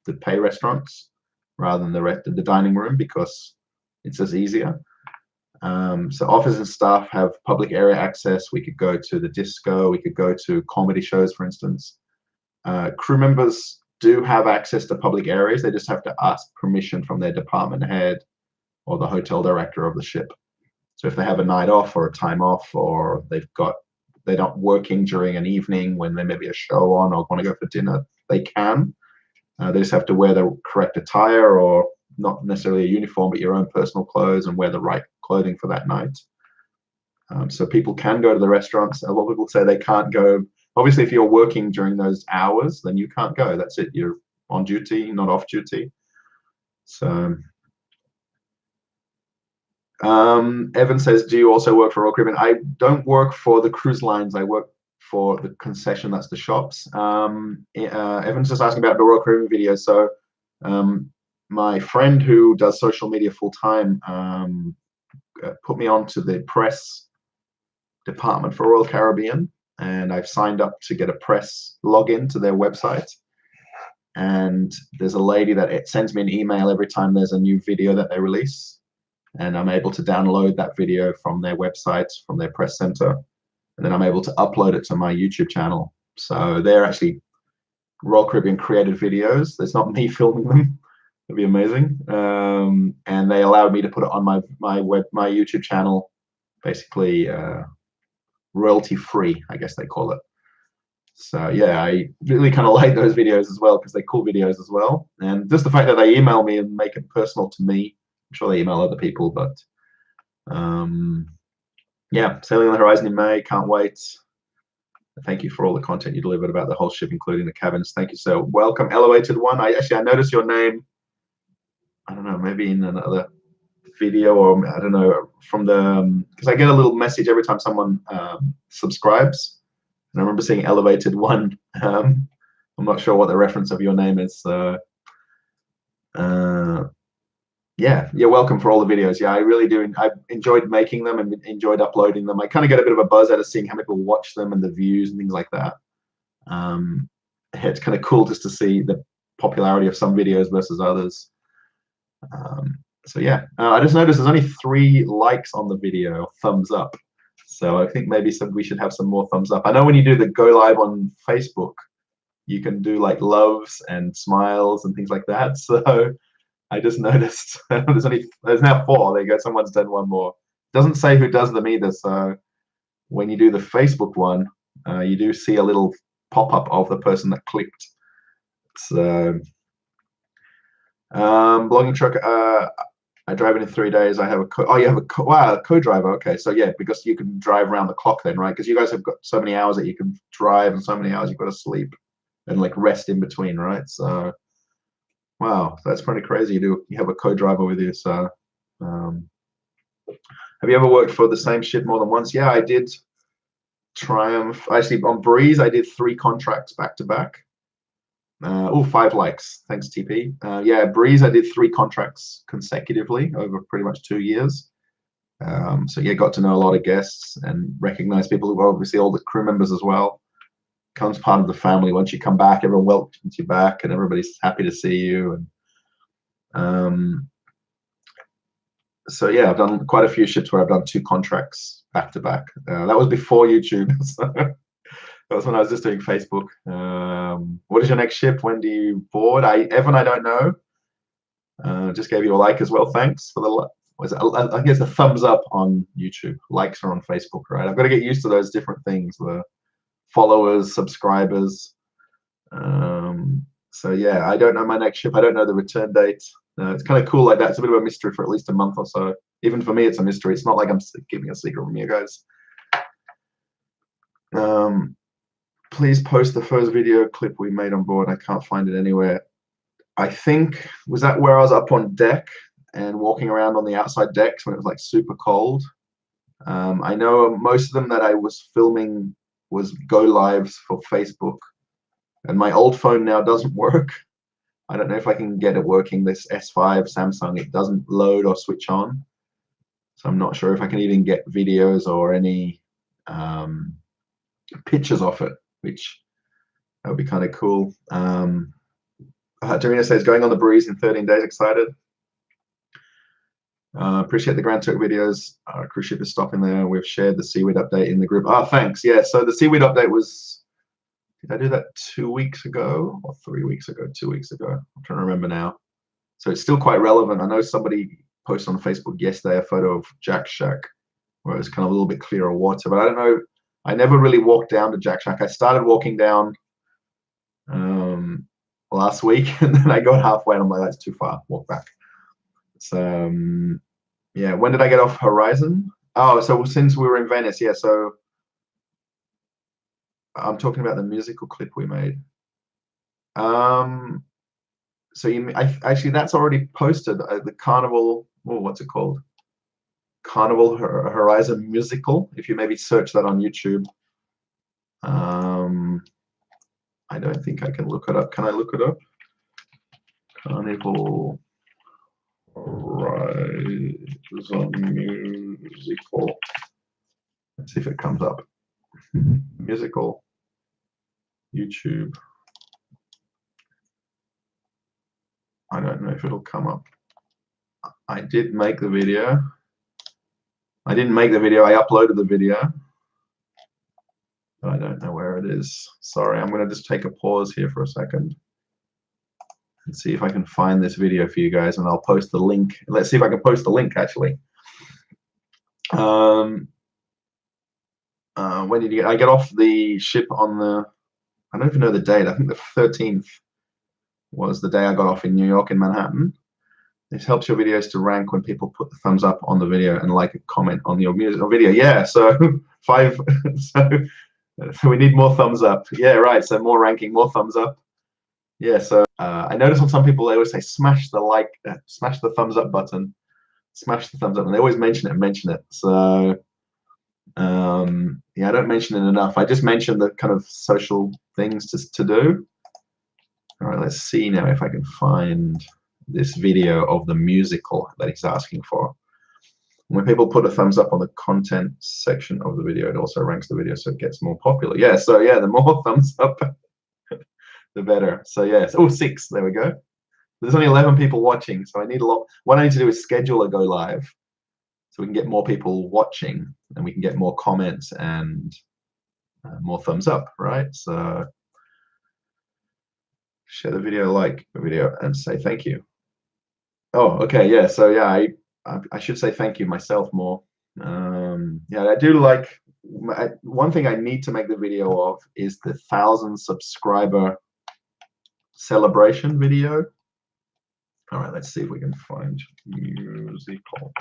the pay restaurants rather than the dining room because it's just easier. So officers and staff have public area access. We could go to the disco. We could go to comedy shows, for instance. Crew members do have access to public areas. They just have to ask permission from their department head or the hotel director of the ship. So if they have a night off or a time off, or they're not working during an evening when there may be a show on or want to go for dinner, they can. They just have to wear the correct attire, or not necessarily a uniform, but your own personal clothes, and wear the right clothing for that night. So people can go to the restaurants. A lot of people say they can't go. Obviously, if you're working during those hours, then you can't go. That's it. You're on duty, not off duty. So Evan says, do you also work for Royal Caribbean? I don't work for the cruise lines. I work for the concession. That's the shops. Evan's just asking about the Royal Caribbean video. So my friend who does social media full time put me on to the press department for Royal Caribbean. and I've signed up to get a press login to their website. And there's a lady that it sends me an email every time there's a new video that they release, and I'm able to download that video from their website, from their press center, and then I'm able to upload it to my YouTube channel. So they're actually Royal Caribbean created videos. It's not me filming them. It'd be amazing. And they allowed me to put it on my YouTube channel, basically royalty free, I guess they call it. So yeah, I really kind of like those videos as well because they're cool videos as well. And just the fact that they email me and make it personal to me. I'm sure they email other people, but yeah, sailing on the horizon in May. Can't wait. Thank you for all the content you delivered about the whole ship, including the cabins. Thank you. So welcome, Elevated One. I noticed your name. I don't know, maybe in another video, or I don't know, from the because I get a little message every time someone subscribes, and I remember seeing Elevated One. I'm not sure what the reference of your name is. Yeah, you're welcome for all the videos. Yeah, I really do. I enjoyed making them and enjoyed uploading them. I kind of get a bit of a buzz out of seeing how many people watch them and the views and things like that. It's kind of cool just to see the popularity of some videos versus others. So yeah, I just noticed there's only 3 likes on the video, thumbs up. So I think maybe we should have some more thumbs up. I know when you do the go live on Facebook, you can do like loves and smiles and things like that. So I just noticed there's now 4. There you go. Someone's done one more. Doesn't say who does them either. So when you do the Facebook one, you do see a little pop-up of the person that clicked. So blogging truck. I drive it in 3 days. I have a co-driver. Okay, so yeah, because you can drive around the clock then, right? Because you guys have got so many hours that you can drive and so many hours you've got to sleep and like rest in between, right? So wow, that's pretty crazy. You have a co-driver with you. So have you ever worked for the same ship more than once? Yeah, I did. Triumph. Actually, on Breeze, I did 3 contracts back to back. 5 likes. Thanks, TP. Yeah, Breeze, I did 3 contracts consecutively over pretty much 2 years. So yeah, got to know a lot of guests and recognize people who are obviously all the crew members as well. Becomes part of the family. Once you come back, everyone welcomes you back and everybody's happy to see you. And so yeah, I've done quite a few ships where I've done 2 contracts back to back. That was before YouTube. So that was when I was just doing Facebook. What is your next ship? When do you board? Evan, I don't know. Just gave you a like as well. Thanks for the I guess the thumbs up on YouTube. Likes are on Facebook, right? I've got to get used to those different things. The followers, subscribers. So yeah, I don't know my next ship. I don't know the return date. It's kind of cool like that. It's a bit of a mystery for at least a month or so. Even for me, it's a mystery. It's not like I'm keeping a secret from you guys. Please post the first video clip we made on board. I can't find it anywhere. I think, was that where I was up on deck and walking around on the outside decks when it was like super cold? I know most of them that I was filming was go lives for Facebook, and my old phone now doesn't work. I don't know if I can get it working. This S5 Samsung, it doesn't load or switch on. So I'm not sure if I can even get videos or any pictures of it, which that would be kind of cool. Darina says, going on the Breeze in 13 days, excited. Appreciate the Grand Turk videos. Cruise ship is stopping there. We've shared the seaweed update in the group. Thanks. Yeah, so the seaweed update was, did I do that 2 weeks ago or 3 weeks ago? 2 weeks ago. I'm trying to remember now. So it's still quite relevant. I know somebody posted on Facebook yesterday a photo of Jack Shack where it was kind of a little bit clearer water, but I don't know. I never really walked down to Jack Shack. I started walking down last week, and then I got halfway and I'm like, that's too far, walk back. So yeah, when did I get off Horizon? Oh, so since we were in Venice, yeah. So I'm talking about the musical clip we made. So actually that's already posted. The Carnival, what's it called? Carnival Horizon musical. If you maybe search that on YouTube. I don't think I can look it up. Can I look it up? Carnival Horizon musical. Let's see if it comes up. musical YouTube. I don't know if it'll come up. I did make the video. I didn't make the video, I uploaded the video. But I don't know where it is. Sorry, I'm going to just take a pause here for a second and see if I can find this video for you guys, and I'll post the link. Let's see if I can post the link actually. When did you get? I get off the ship on the, I don't even know the date. I think the 13th was the day I got off in New York, in Manhattan. This helps your videos to rank when people put the thumbs up on the video and like a comment on your music or video. Yeah, so 5. So we need more thumbs up. Yeah, right. So more ranking, more thumbs up. Yeah. So I notice on some people they always say smash the thumbs up button, smash the thumbs up, and they always mention it. So yeah, I don't mention it enough. I just mention the kind of social things to do. All right, let's see now if I can find this video of the musical that he's asking for. When people put a thumbs up on the content section of the video, it also ranks the video so it gets more popular. Yeah, so yeah, the more thumbs up, the better. So yes, oh, 6, there we go. There's only 11 people watching, so I need a lot. What I need to do is schedule a go live so we can get more people watching and we can get more comments and more thumbs up, right? So share the video, like the video, and say thank you. Oh, okay, yeah, so yeah, I should say thank you myself more. Yeah, I do like, one thing I need to make the video of is the 1,000 subscriber celebration video. All right, let's see if we can find musical.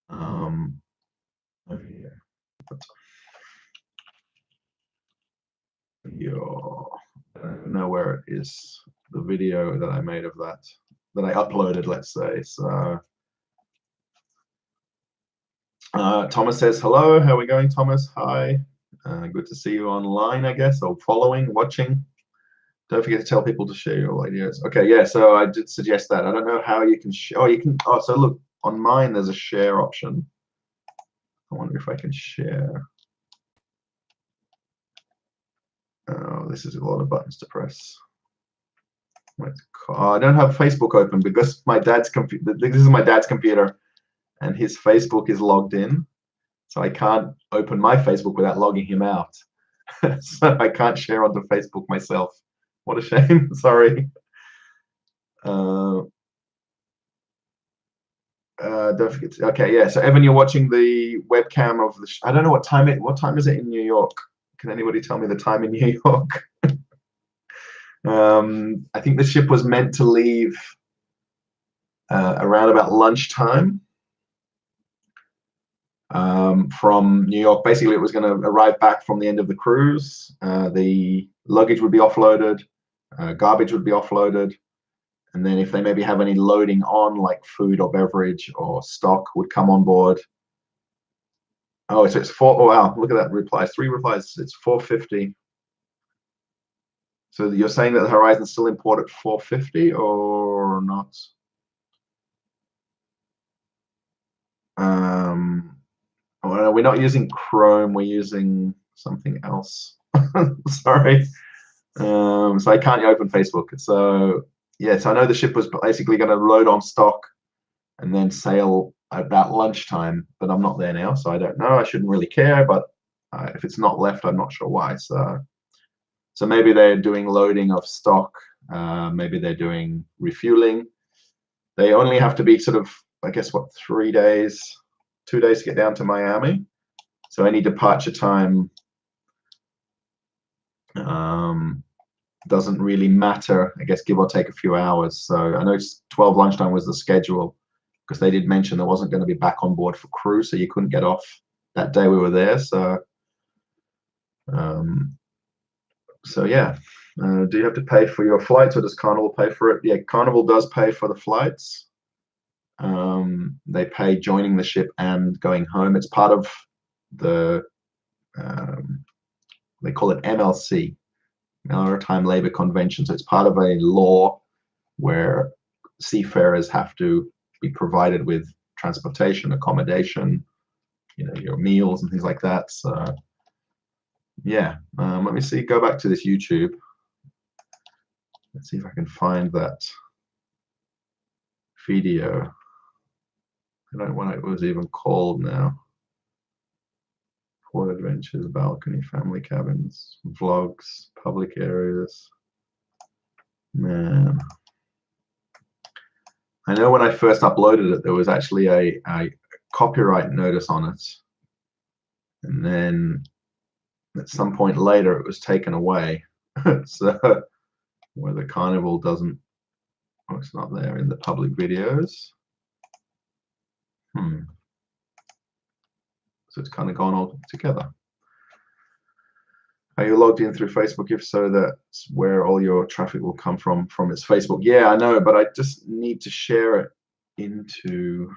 Over here. I don't know where it is, the video that I made of that I uploaded, let's say. So Thomas says hello. How are we going, Thomas? Hi. Good to see you online, I guess, or following, watching. Don't forget to tell people to share your ideas. Okay, yeah, so I did suggest that. I don't know how you can share. Oh, you can. Oh, so look, on mine there's a share option. I wonder if I can share. Oh, this is a lot of buttons to press. Oh, I don't have Facebook open because my dad's computer. This is my dad's computer, and his Facebook is logged in, so I can't open my Facebook without logging him out. So I can't share onto Facebook myself. What a shame. Sorry. Don't forget to, okay, yeah. So Evan, you're watching the webcam of the. I don't know what time it. What time is it in New York? Can anybody tell me the time in New York? I think the ship was meant to leave around about lunchtime from New York. Basically, it was going to arrive back from the end of the cruise. The luggage would be offloaded, garbage would be offloaded, and then if they maybe have any loading on, like food or beverage or stock, would come on board. Oh, so it's 4. Oh, wow, look at that replies. 3 replies. It's 4:50. So you're saying that the Horizon still import at 4:50 or not? Oh, we're not using Chrome. We're using something else. Sorry. So I can't open Facebook. So yeah, so I know the ship was basically going to load on stock and then sail about lunchtime, but I'm not there now, so I don't know. I shouldn't really care, but if it's not left, I'm not sure why. So maybe they're doing loading of stock. Maybe they're doing refueling. They only have to be sort of, I guess, what, 3 days, 2 days to get down to Miami. So any departure time doesn't really matter, I guess, give or take a few hours. So I know 12 lunchtime was the schedule because they did mention there wasn't going to be back on board for crew, so you couldn't get off that day we were there. So so yeah, do you have to pay for your flights or does Carnival pay for it? Yeah, Carnival does pay for the flights. They pay joining the ship and going home. It's part of the, they call it MLC, Maritime Labor Convention. So it's part of a law where seafarers have to be provided with transportation, accommodation, you know, your meals and things like that. So yeah, let me see, go back to this YouTube. Let's see if I can find that video. I don't know what it was even called now. Port adventures, balcony, family cabins, vlogs, public areas. Man, I know when I first uploaded it, there was actually a copyright notice on it, and then at some point later it was taken away. So whether Carnival doesn't, oh, it's not there in the public videos. So it's kind of gone all together. Are you logged in through Facebook? If so, that's where all your traffic will come from its Facebook. Yeah, I know, but I just need to share it into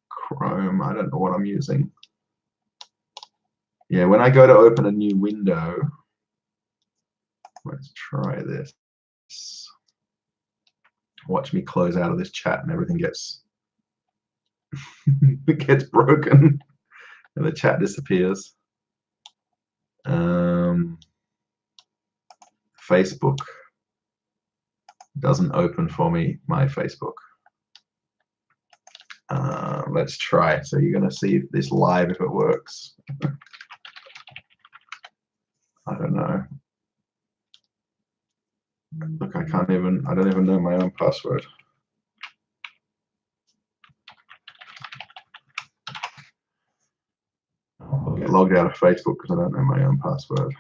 Chrome. I don't know what I'm using. Yeah, when I go to open a new window, let's try this. Watch me close out of this chat and everything gets it gets broken and the chat disappears. Facebook doesn't open for me, my Facebook. Let's try. So you're going to see this live if it works. I don't know. Look, I don't even know my own password. I'll get logged out of Facebook because I don't know my own password.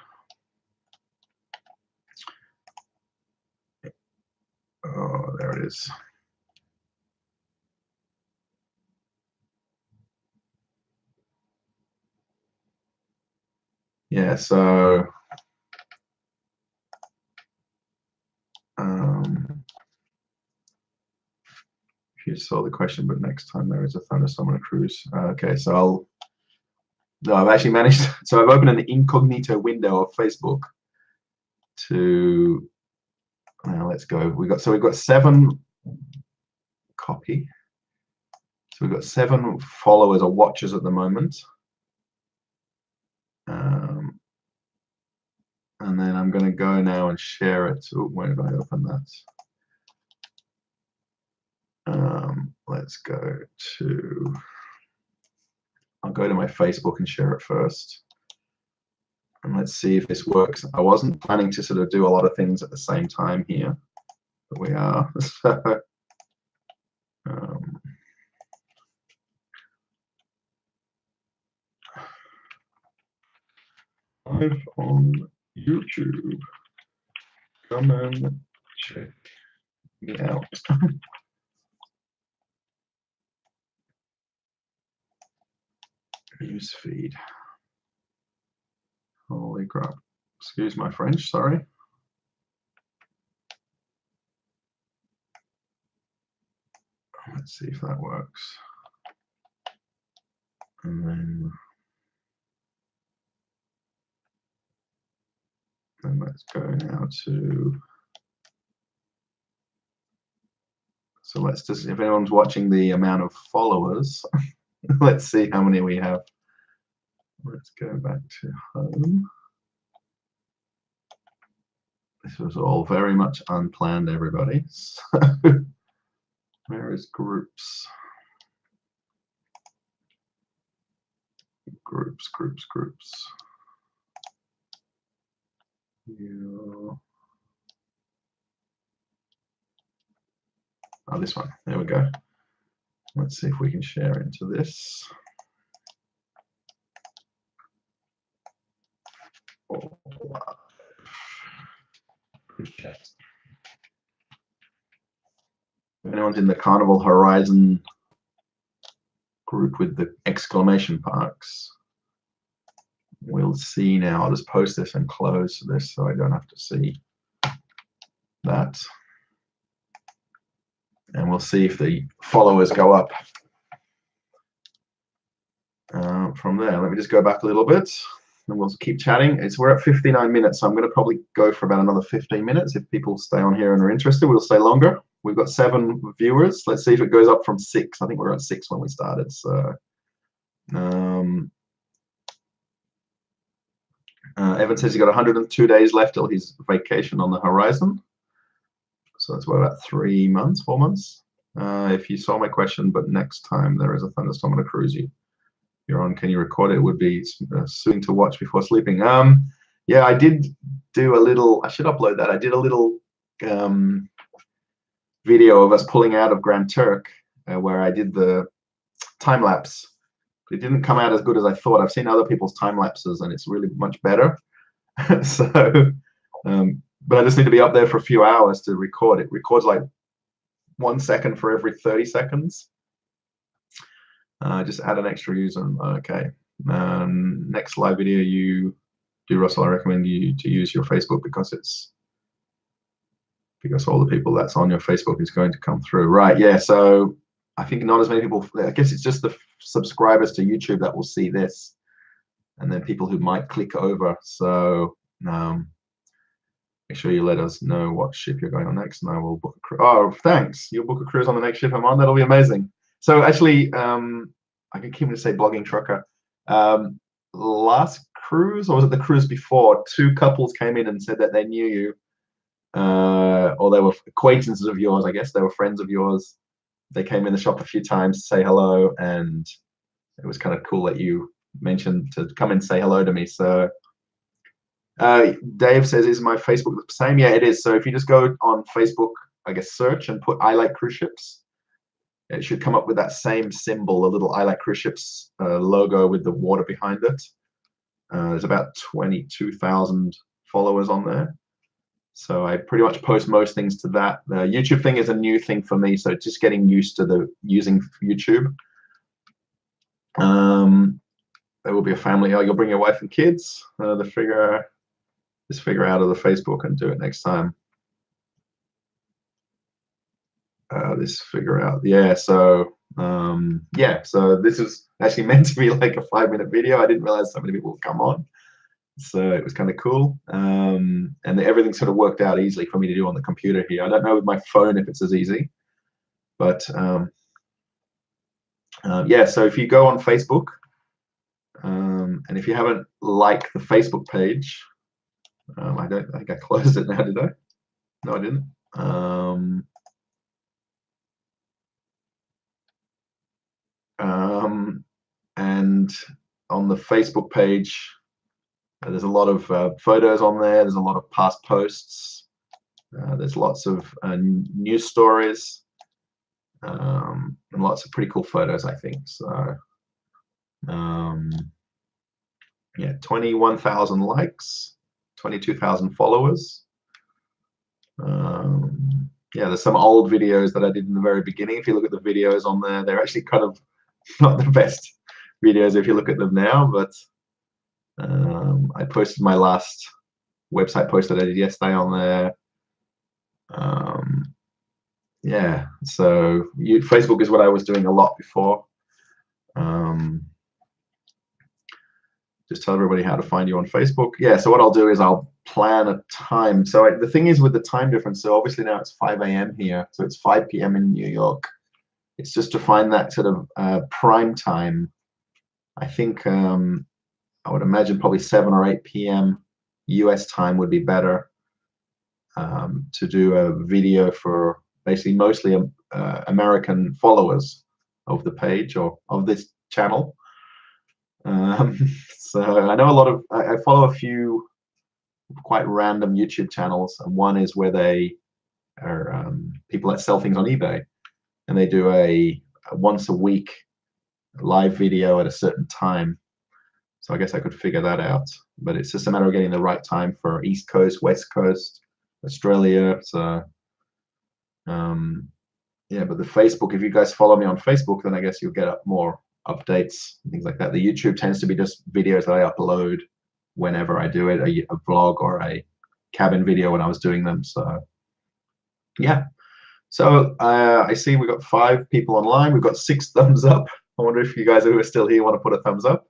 Oh, there it is. Yeah, so if you saw the question, but next time there is a thunderstorm on a cruise. Okay, so I've actually managed, so I've opened an incognito window of Facebook to, now let's go. We've got 7 copy. So we've got 7 followers or watchers at the moment. And then I'm going to go now and share it. Oh, where did I open that? Let's go to, I'll go to my Facebook and share it first. And let's see if this works. I wasn't planning to sort of do a lot of things at the same time here, but we are. So, live on YouTube. Come and check me out. News feed. Holy crap. Excuse my French, sorry. Let's see if that works. And then let's go now to, so let's just, if anyone's watching the amount of followers, let's see how many we have. Let's go back to home. This was all very much unplanned, everybody. So, where is groups? Groups. Yeah. Oh, this one. There we go. Let's see if we can share into this. Oh, wow. If anyone's in the Carnival Horizon group with the exclamation marks, we'll see now. I'll just post this and close this so I don't have to see that. And we'll see if the followers go up from there. Let me just go back a little bit and we'll keep chatting. We're at 59 minutes, so I'm going to probably go for about another 15 minutes. If people stay on here and are interested, we'll stay longer. We've got 7 viewers. Let's see if it goes up from 6. I think we were at 6 when we started. So Evan says he's got 102 days left till his vacation on the horizon. So that's what, about 3 months, 4 months? If you saw my question, but next time there is a thunderstorm on a cruise you're on, can you record it? It would be soothing to watch before sleeping. Yeah, I did do a little, I should upload that. I did a little video of us pulling out of Grand Turk where I did the time lapse. It didn't come out as good as I thought. I've seen other people's time lapses and it's really much better. So, but I just need to be up there for a few hours to record. It records like 1 second for every 30 seconds. Just add an extra user. Okay. Next live video you do, Russell, I recommend you to use your Facebook because all the people that's on your Facebook is going to come through. Right, yeah, so I think not as many people, I guess it's just the subscribers to YouTube that will see this, and then people who might click over. So make sure you let us know what ship you're going on next, and I will book a cruise. Oh, thanks. You'll book a cruise on the next ship I'm on. That'll be amazing. So actually, I can keep to say blogging trucker. Last cruise, or was it the cruise before, 2 couples came in and said that they knew you, or they were acquaintances of yours. I guess they were friends of yours. They came in the shop a few times to say hello, and it was kind of cool that you mentioned to come and say hello to me. So Dave says, is my Facebook the same? Yeah, it is. So if you just go on Facebook, I guess search and put I like cruise ships, it should come up with that same symbol, the little I like cruise ships logo with the water behind it. There's about 22,000 followers on there. So I pretty much post most things to that. The YouTube thing is a new thing for me, so just getting used to using YouTube. There will be a family. Oh, you'll bring your wife and kids. Just figure out of the Facebook and do it next time. This figure out. Yeah. So yeah. So this is actually meant to be like a 5-minute video. I didn't realize so many people would come on. So it was kind of cool, and everything sort of worked out easily for me to do on the computer here. I don't know with my phone if it's as easy, but yeah. So if you go on Facebook, and if you haven't liked the Facebook page, I think I closed it now, did I? No, I didn't. And on the Facebook page, there's a lot of photos on there. There's a lot of past posts. There's lots of news stories, and lots of pretty cool photos, I think. So, yeah, 21,000 likes, 22,000 followers. Yeah, there's some old videos that I did in the very beginning. If you look at the videos on there, they're actually kind of not the best videos if you look at them now, but I posted my last website post that I did yesterday on there. Yeah, so Facebook is what I was doing a lot before. Just tell everybody how to find you on Facebook. Yeah, so what I'll do is I'll plan a time. So the thing is with the time difference, so obviously now it's 5 a.m. here, so it's 5 p.m. in New York. It's just to find that sort of prime time. I think I would imagine probably 7 or 8 p.m. US time would be better to do a video for basically mostly American followers of the page or of this channel. So I know a lot of, I follow a few quite random YouTube channels, and one is where they are people that sell things on eBay, and they do a once a week live video at a certain time. So I guess I could figure that out, but it's just a matter of getting the right time for East Coast, West Coast, Australia. So yeah, but the Facebook, if you guys follow me on Facebook, then I guess you'll get more updates and things like that. The YouTube tends to be just videos that I upload whenever I do it, a vlog or a cabin video when I was doing them. So yeah. So I see we've got 5 people online. We've got 6 thumbs up. I wonder if you guys who are still here want to put a thumbs up.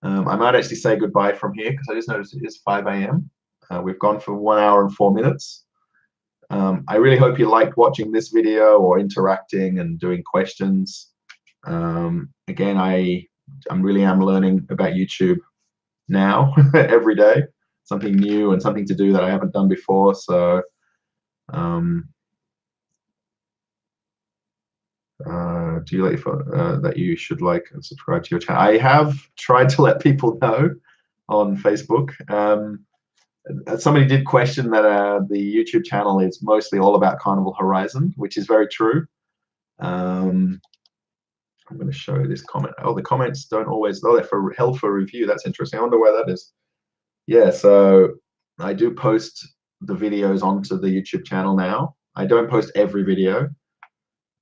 I might actually say goodbye from here because I just noticed it is 5 a.m. We've gone for 1 hour and 4 minutes. I really hope you liked watching this video or interacting and doing questions. Again, I really am learning about YouTube now every day. something new and something to do that I haven't done before. So do you let that you should like and subscribe to your channel? I have tried to let people know on Facebook. Somebody did question that the YouTube channel is mostly all about Carnival Horizon, which is very true. I'm going to show you this comment. Oh, the comments don't always, oh, they're held for review. That's interesting. I wonder why that is. Yeah, so I do post the videos onto the YouTube channel now. I don't post every video,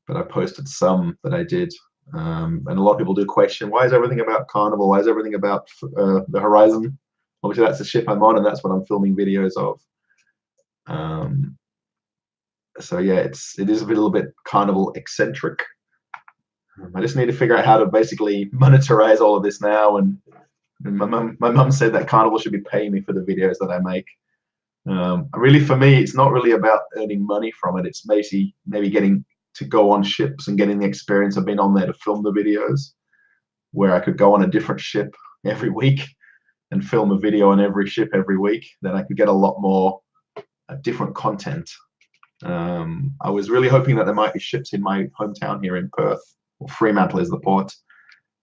but I posted some that I did. And a lot of people do question, why is everything about Carnival? Why is everything about the Horizon? Obviously, that's the ship I'm on, and that's what I'm filming videos of. So yeah, it is a little bit Carnival eccentric. I just need to figure out how to basically monetize all of this now. And my mum said that Carnival should be paying me for the videos that I make. Really, for me, it's not really about earning money from it. It's basically maybe getting to go on ships and getting the experience of being on there to film the videos, where I could go on a different ship every week and film a video on every ship every week. Then I could get a lot more different content. I was really hoping that there might be ships in my hometown here in Perth. Well, Fremantle is the port.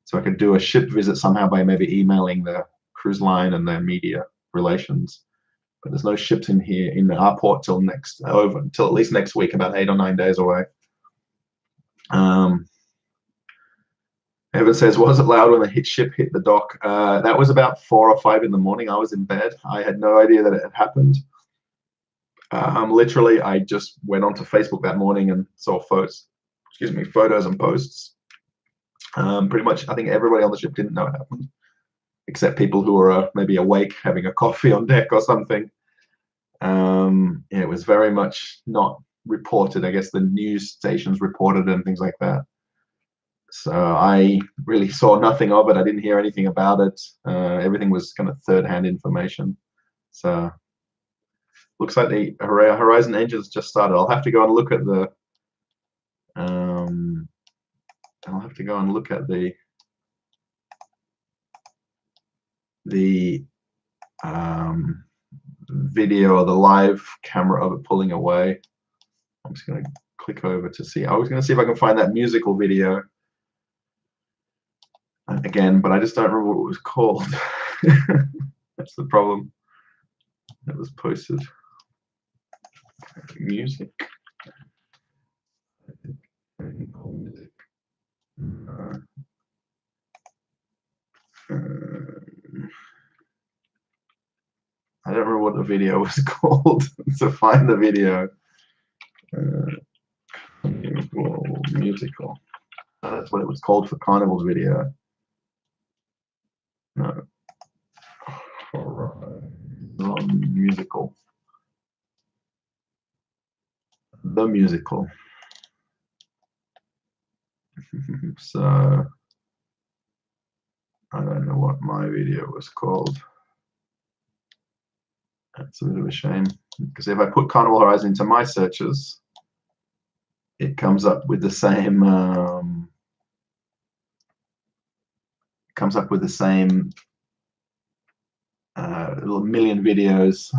So I could do a ship visit somehow by maybe emailing the cruise line and their media relations. But there's no ships in here in our port till at least next week, about 8 or 9 days away. Evan says, was it loud when the ship hit the dock? That was about 4 or 5 in the morning. I was in bed. I had no idea that it had happened. Literally, I just went onto Facebook that morning and saw photos and posts. Pretty much, I think everybody on the ship didn't know it happened, except people who were maybe awake, having a coffee on deck or something. Yeah, it was very much not reported. I guess the news stations reported and things like that. So I really saw nothing of it. I didn't hear anything about it. Everything was kind of third-hand information. So looks like the Horizon engines just started. I'll have to go and look at the. I'll have to go and look at the video or the live camera of it pulling away. I'm just going to click over to see. I was going to see if I can find that musical video again, but I just don't remember what it was called. That's the problem. It was posted. Music. I don't remember what the video was called. To find the video. Musical. That's what it was called for Carnival's video. No. Musical. The musical. So I don't know what my video was called. That's a bit of a shame, because if I put Carnival Horizon into my searches, it comes up with the same little million videos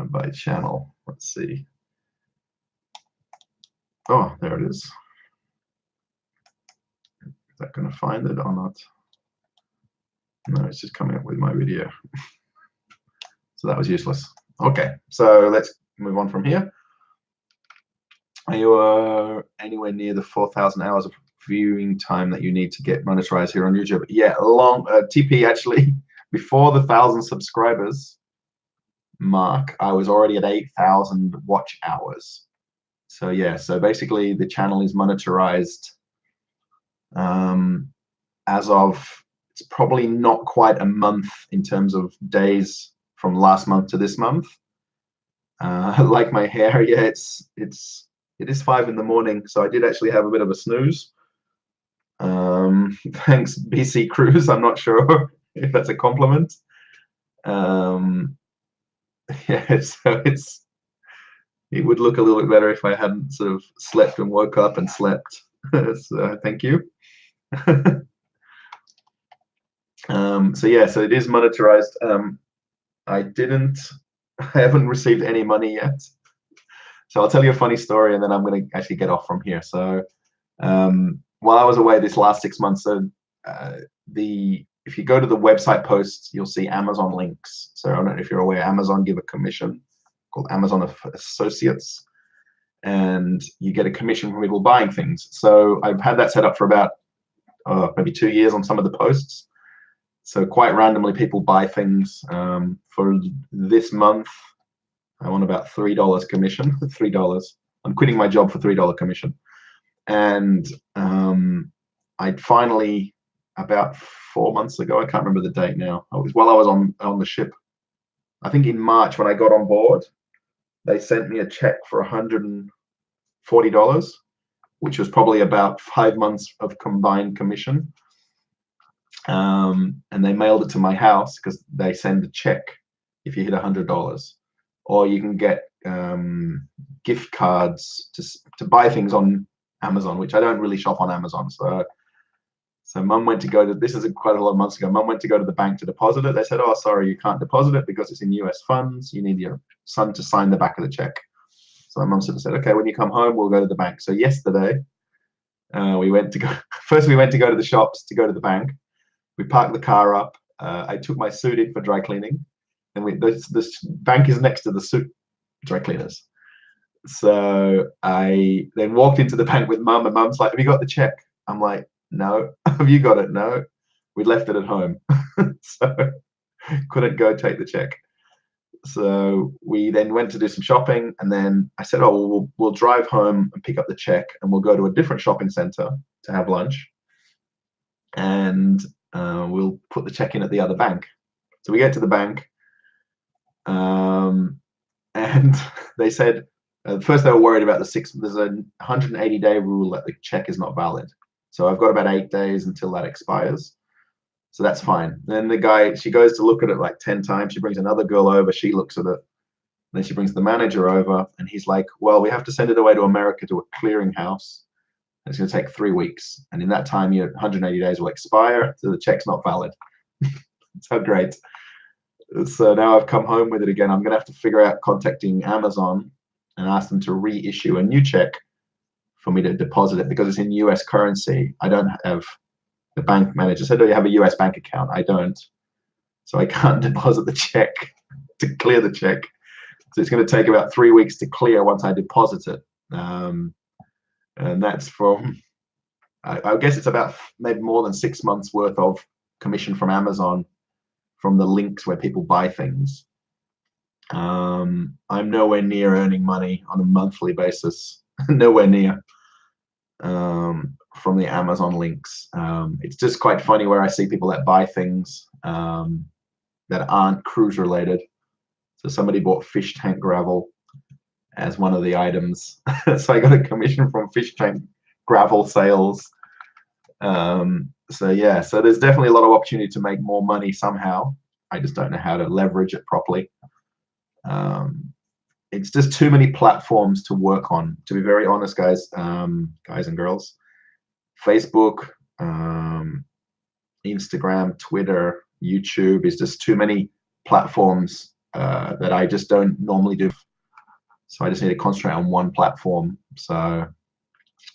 by channel. Let's see. Oh, there it is. Is that going to find it or not? No, it's just coming up with my video. So that was useless. Okay, so let's move on from here. Are you anywhere near the 4,000 hours of viewing time that you need to get monetized here on YouTube? Yeah, TP actually, before the 1,000 subscribers mark, I was already at 8,000 watch hours. So yeah, so basically the channel is monetized as of, it's probably not quite a month in terms of days from last month to this month. Like my hair, yeah, it is 5 in the morning, so I did actually have a bit of a snooze. Thanks, BC Cruise. I'm not sure if that's a compliment. Yeah, so it would look a little bit better if I hadn't sort of slept and woke up and slept. So thank you. So yeah, so it is monetized. I haven't received any money yet. So I'll tell you a funny story, and then I'm going to actually get off from here. So while I was away this last 6 months, if you go to the website posts, you'll see Amazon links. So I don't know if you're aware, Amazon give a commission called Amazon Associates, and you get a commission from people buying things. So I've had that set up for about maybe 2 years on some of the posts. So quite randomly, people buy things. For this month, I want about $3 commission. $3. I'm quitting my job for $3 commission. And I'd finally, about 4 months ago, I can't remember the date now. While I was on the ship. I think in March when I got on board, they sent me a check for $140, which was probably about 5 months of combined commission. And they mailed it to my house because they send a check if you hit $100, or you can get gift cards to buy things on Amazon, which I don't really shop on Amazon. So Mum went to go to, this is quite a lot of months ago, Mum went to go to the bank to deposit it. They said, oh, sorry, you can't deposit it because it's in US funds. You need your son to sign the back of the check. So my mum sort of said, okay, when you come home, we'll go to the bank. So yesterday, we went to go, first we went to go to the shops to go to the bank. We parked the car up. I took my suit in for dry cleaning. And this bank is next to the suit dry cleaners. So I then walked into the bank with Mum, and Mum's like, have you got the check? I'm like, no. Have you got it? No. We left it at home. So couldn't go take the check. So we then went to do some shopping, and then I said, oh, we'll drive home and pick up the check, and we'll go to a different shopping center to have lunch, and we'll put the check in at the other bank. So we get to the bank, and they said, first they were worried about there's a 180-day rule that the check is not valid. So I've got about 8 days until that expires. So that's fine. Then she goes to look at it like 10 times. She brings another girl over. She looks at it. Then she brings the manager over, and he's like, well, we have to send it away to America to a clearinghouse. It's going to take 3 weeks. And in that time, your 180 days will expire. So the check's not valid. So great. So now I've come home with it again. I'm going to have to figure out contacting Amazon and ask them to reissue a new check for me to deposit it because it's in US currency. I don't have, the bank manager said, do you have a US bank account? I don't. So I can't deposit the check to clear the check. So it's going to take about 3 weeks to clear once I deposit it. And that's from, I guess it's about maybe more than 6 months worth of commission from Amazon from the links where people buy things. I'm nowhere near earning money on a monthly basis, nowhere near, from the Amazon links. It's just quite funny where I see people that buy things that aren't cruise related. So somebody bought fish tank gravel as one of the items. So I got a commission from fish tank gravel sales. So yeah, so there's definitely a lot of opportunity to make more money somehow. I just don't know how to leverage it properly. It's just too many platforms to work on, to be very honest, guys and girls. Facebook, Instagram, Twitter, YouTube is just too many platforms that I just don't normally do. So I just need to concentrate on one platform. So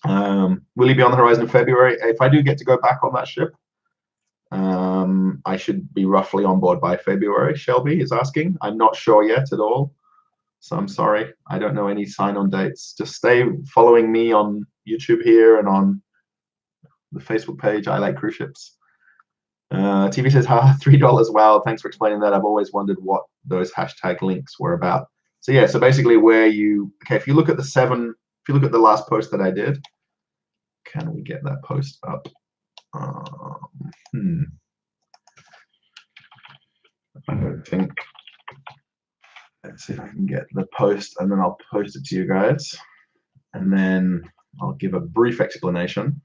will he be on the horizon in February? If I do get to go back on that ship, I should be roughly on board by February. Shelby is asking. I'm not sure yet at all. So I'm sorry. I don't know any sign-on dates. Just stay following me on YouTube here and on the Facebook page. I like cruise ships. TV says, $3. Wow, thanks for explaining that. I've always wondered what those hashtag links were about. So yeah, so basically where you, okay, if you look at the last post that I did, can we get that post up? I don't think. Let's see if I can get the post, and then I'll post it to you guys, and then I'll give a brief explanation.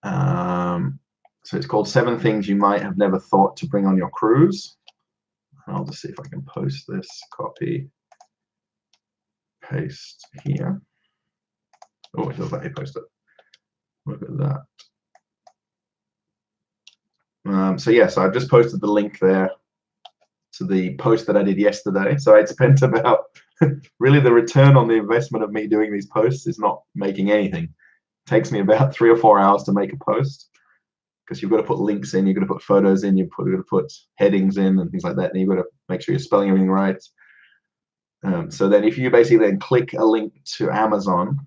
So it's called 7 Things You Might Have Never Thought to Bring on Your Cruise. I'll just see if I can post this, copy, paste here. Oh, it does let me post it. Look at that. So yeah, so I've just posted the link there to the post that I did yesterday. So I spent about really the return on the investment of me doing these posts is not making anything. It takes me about 3 or 4 hours to make a post because you've got to put links in, you've got to put photos in, you've got to put headings in and things like that, and you've got to make sure you're spelling everything right. So then if you basically then click a link to Amazon,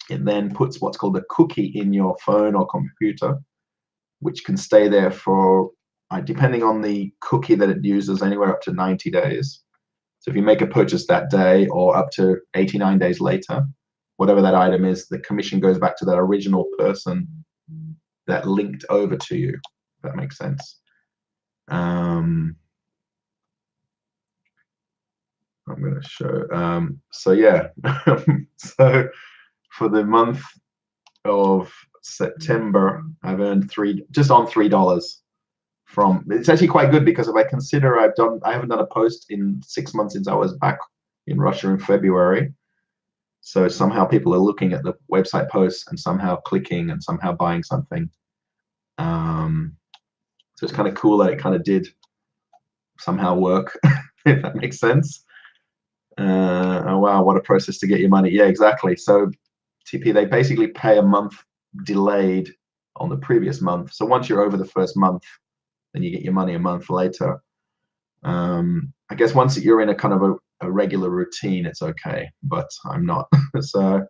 it then puts what's called a cookie in your phone or computer, which can stay there for, depending on the cookie that it uses, anywhere up to 90 days. So if you make a purchase that day or up to 89 days later, whatever that item is, the commission goes back to that original person that linked over to you, if that makes sense. I'm going to show, so yeah, so for the month of September, I've earned just on $3 from, it's actually quite good because if I consider I haven't done a post in 6 months since I was back in Russia in February. So somehow people are looking at the website posts and somehow clicking and somehow buying something. So it's kind of cool that it kind of did somehow work, if that makes sense. Oh wow, what a process to get your money. Yeah, exactly. So TP, they basically pay a month delayed on the previous month. So once you're over the first month, then you get your money a month later. I guess once you're in a kind of a regular routine, it's okay, but I'm not. So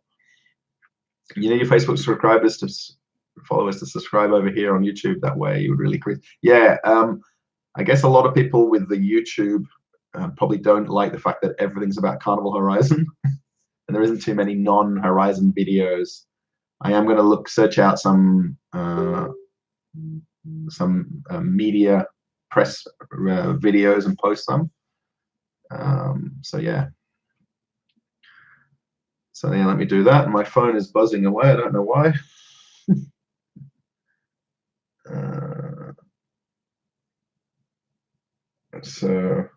you need your Facebook subscribers to followers to subscribe over here on YouTube. That way you would really increase. Yeah, I guess a lot of people with the YouTube probably don't like the fact that everything's about Carnival Horizon and there isn't too many non-Horizon videos. I am going to search out some media press videos and post them. So yeah. So yeah, let me do that. My phone is buzzing away. I don't know why. So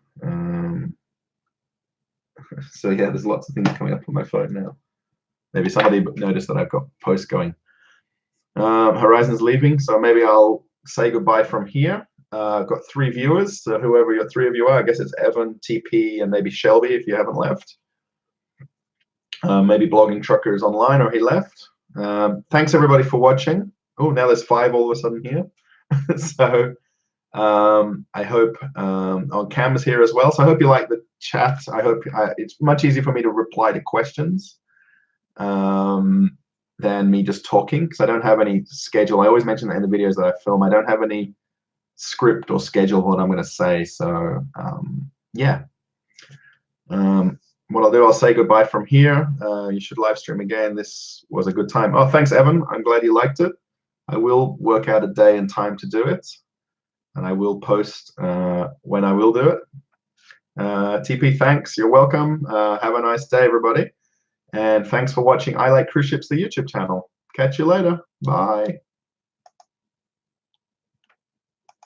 yeah, there's lots of things coming up on my phone now. Maybe somebody noticed that I've got posts going. Horizon's leaving, so maybe I'll say goodbye from here. I've got 3 viewers, so whoever your 3 of you are, I guess it's Evan, TP, and maybe Shelby if you haven't left. Maybe Blogging Trucker is online or he left. Thanks everybody for watching. Oh, now there's 5 all of a sudden here. So I hope on Cam's here as well. So I hope you like the chat. I hope it's much easier for me to reply to questions than me just talking because I don't have any schedule. I always mention that in the videos that I film. I don't have any script or schedule of what I'm going to say. So yeah. What I'll do, I'll say goodbye from here. You should live stream again. This was a good time. Oh, thanks, Evan. I'm glad you liked it. I will work out a day and time to do it. And I will post when I will do it. TP, thanks. You're welcome. Have a nice day, everybody. And thanks for watching I Like Cruise Ships, the YouTube channel. Catch you later. Bye.